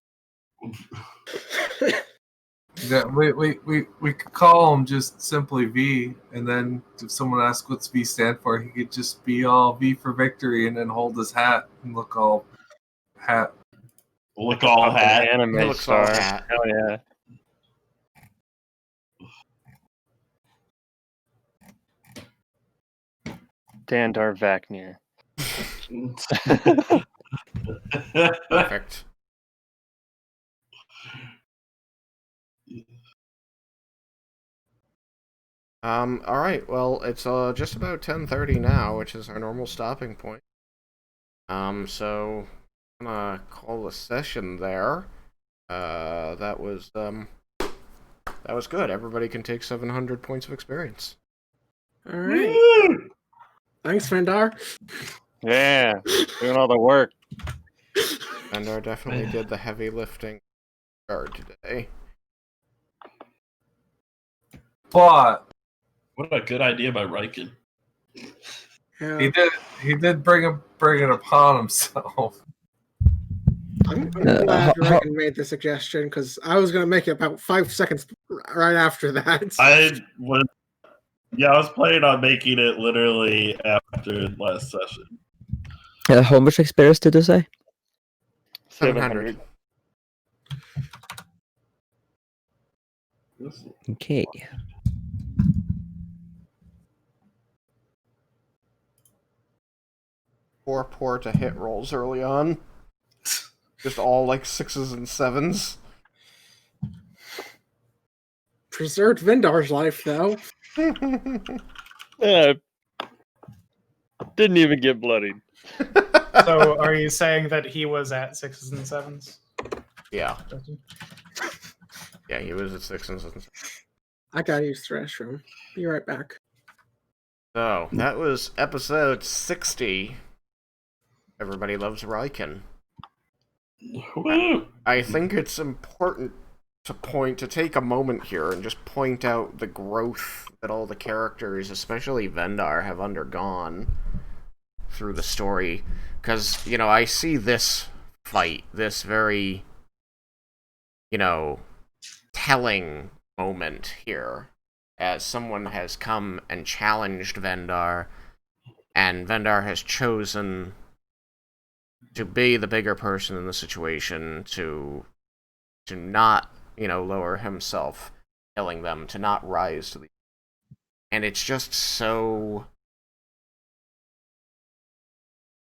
Yeah, we could call him just simply V, and then if someone asks what's V stand for, he could just be all V for victory, and then hold his hat and look all hat. Look all hat. Anime He looks all star. hat. Hell yeah. Dandar Vaknir. Perfect. Alright, well, it's just about 10:30 now, which is our normal stopping point. So I'm gonna call the session there. That was good. Everybody can take 700 points of experience. All right. Thanks, Vendar. Yeah, doing all the work. Vendar definitely did the heavy lifting guard today. But What a good idea by Raiken. Yeah. he did bring it upon himself. I'm glad Raiken made the suggestion, because I was going to make it about 5 seconds right after that. I was planning on making it literally after last session. How much experience did you say? 700. Okay. Poor to hit rolls early on. Just all like 6s and 7s. Preserved Vendar's life, though. Yeah, didn't even get bloodied. So, are you saying that he was at 6s and 7s? Yeah. Yeah, he was at 6s and 7s. I gotta use the restroom. Be right back. So, that was episode 60. Everybody Loves Raiken. Woo! I think it's important to take a moment here and just point out the growth that all the characters, especially Vendar, have undergone through the story. Because, I see this fight, this very, telling moment here, as someone has come and challenged Vendar, and Vendar has chosen to be the bigger person in the situation, to not, lower himself, killing them, to not rise to the... And it's just so...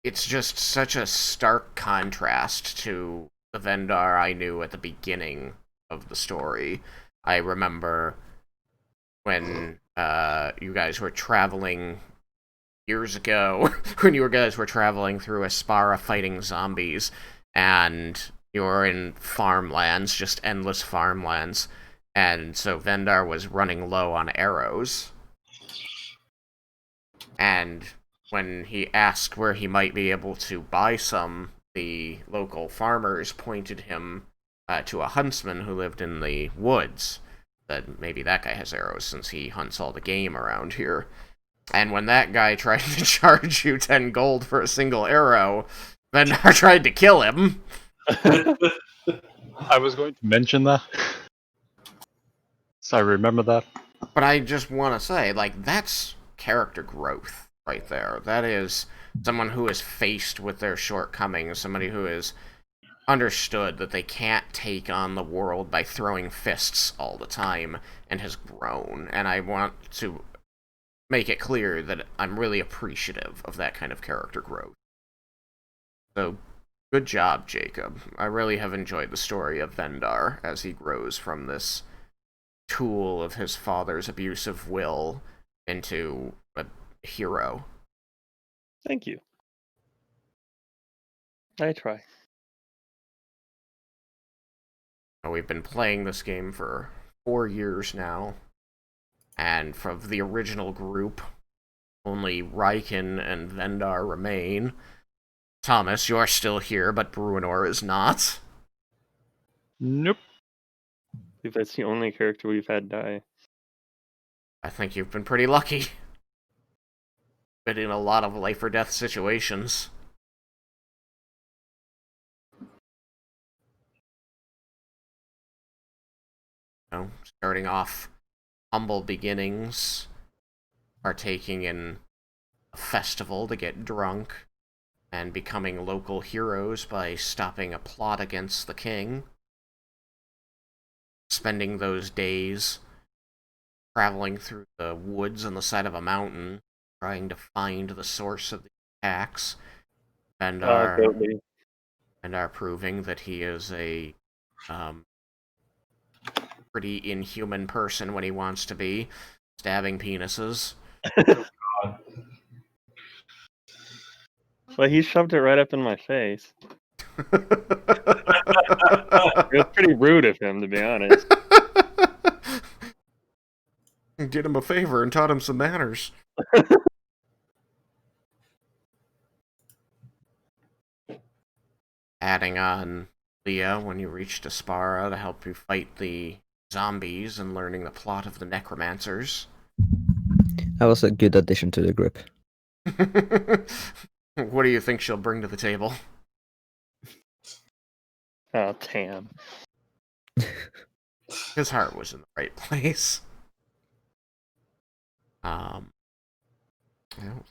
It's just such a stark contrast to the Vendar I knew at the beginning of the story. I remember when you guys were traveling years ago, when you guys were traveling through Aspara fighting zombies, and you were in farmlands, just endless farmlands, and so Vendar was running low on arrows. And when he asked where he might be able to buy some, the local farmers pointed him to a huntsman who lived in the woods. That maybe that guy has arrows since he hunts all the game around here. And when that guy tried to charge you 10 gold for a single arrow, Vendar tried to kill him. I was going to mention that. So I remember that. But I just want to say, like, that's character growth right there. That is someone who is faced with their shortcomings, somebody who is understood that they can't take on the world by throwing fists all the time and has grown. And I want to make it clear that I'm really appreciative of that kind of character growth. So, good job, Jacob. I really have enjoyed the story of Vendar as he grows from this tool of his father's abusive will into a hero. Thank you. I try. We've been playing this game for 4 years now, and from the original group, only Raiken and Vendar remain. Thomas, you're still here, but Bruenor is not. Nope. I think that's the only character we've had die. I think you've been pretty lucky. Been in a lot of life or death situations. Starting off humble beginnings, partaking in a festival to get drunk, and becoming local heroes by stopping a plot against the king. Spending those days traveling through the woods on the side of a mountain, trying to find the source of the attacks, and are proving that he is a pretty inhuman person when he wants to be, stabbing penises. Well, he shoved it right up in my face. It was pretty rude of him, to be honest. Did him a favor and taught him some manners. Adding on Leah when you reach Despara to help you fight the zombies and learning the plot of the necromancers. That was a good addition to the group. What do you think she'll bring to the table? Oh, damn. His heart was in the right place. I don't...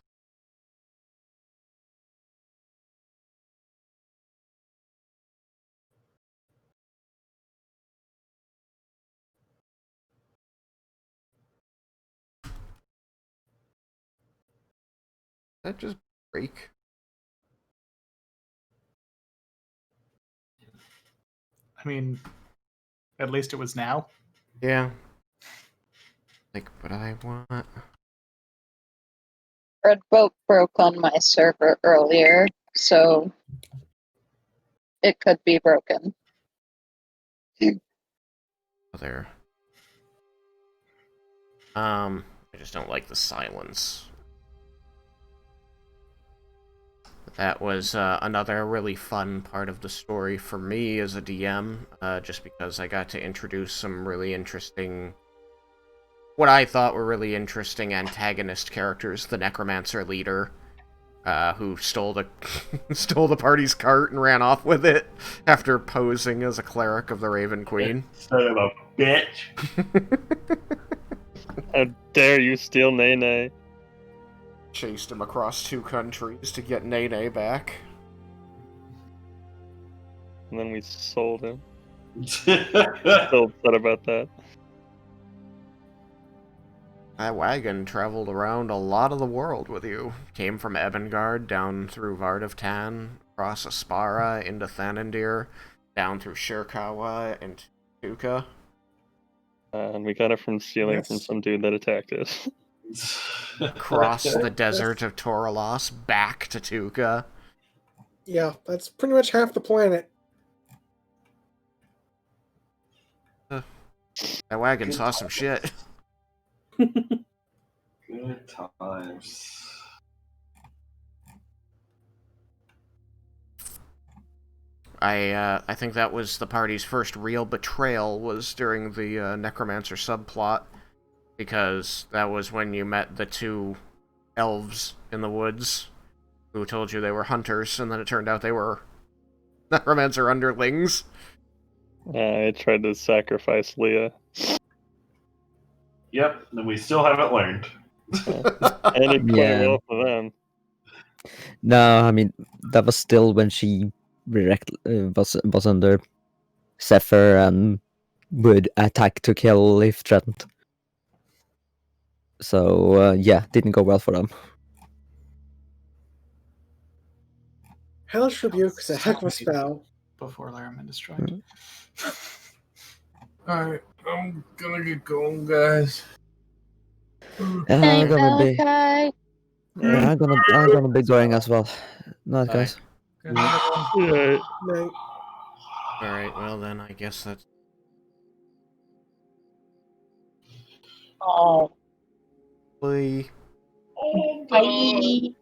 That just break? I mean, at least it was now. Yeah. Like, what I want. Red boat broke on my server earlier, so it could be broken. There. I just don't like the silence. That was another really fun part of the story for me as a DM, just because I got to introduce some really interesting, what I thought were really interesting antagonist characters. The Necromancer leader, who stole the stole the party's cart and ran off with it after posing as a cleric of the Raven Queen. Son of a bitch. How dare you steal Nene? Chased him across 2 countries to get Nene back. And then we sold him. Still upset about that. That wagon traveled around a lot of the world with you. Came from Ebengard, down through Vardaftan, across Aspara, into Thanandir, down through Shirkawa, and Tuka. And we got it from stealing from some dude that attacked us. Across the desert of Toralos, back to Tuka. Yeah, that's pretty much half the planet. That wagon saw some shit. Good times. I think that was the party's first real betrayal, was during the necromancer subplot, because that was when you met the two elves in the woods who told you they were hunters, and then it turned out they were necromancer underlings. I tried to sacrifice Leah. Yep, and we still haven't learned. Ended quite Yeah. well for them. No, I mean that was still when she was under Zephyr and would attack to kill if threatened. So yeah, didn't go well for them. Hellish Rebuke is a heck of a spell. Before Laraman is joined. Alright, I'm gonna get going, guys. I'm Night, gonna be Malachi. I'm gonna be going as well. Night, Bye. guys. Yeah. Night. Alright, well then, I guess that's... Oh, Bye. Oh, bye.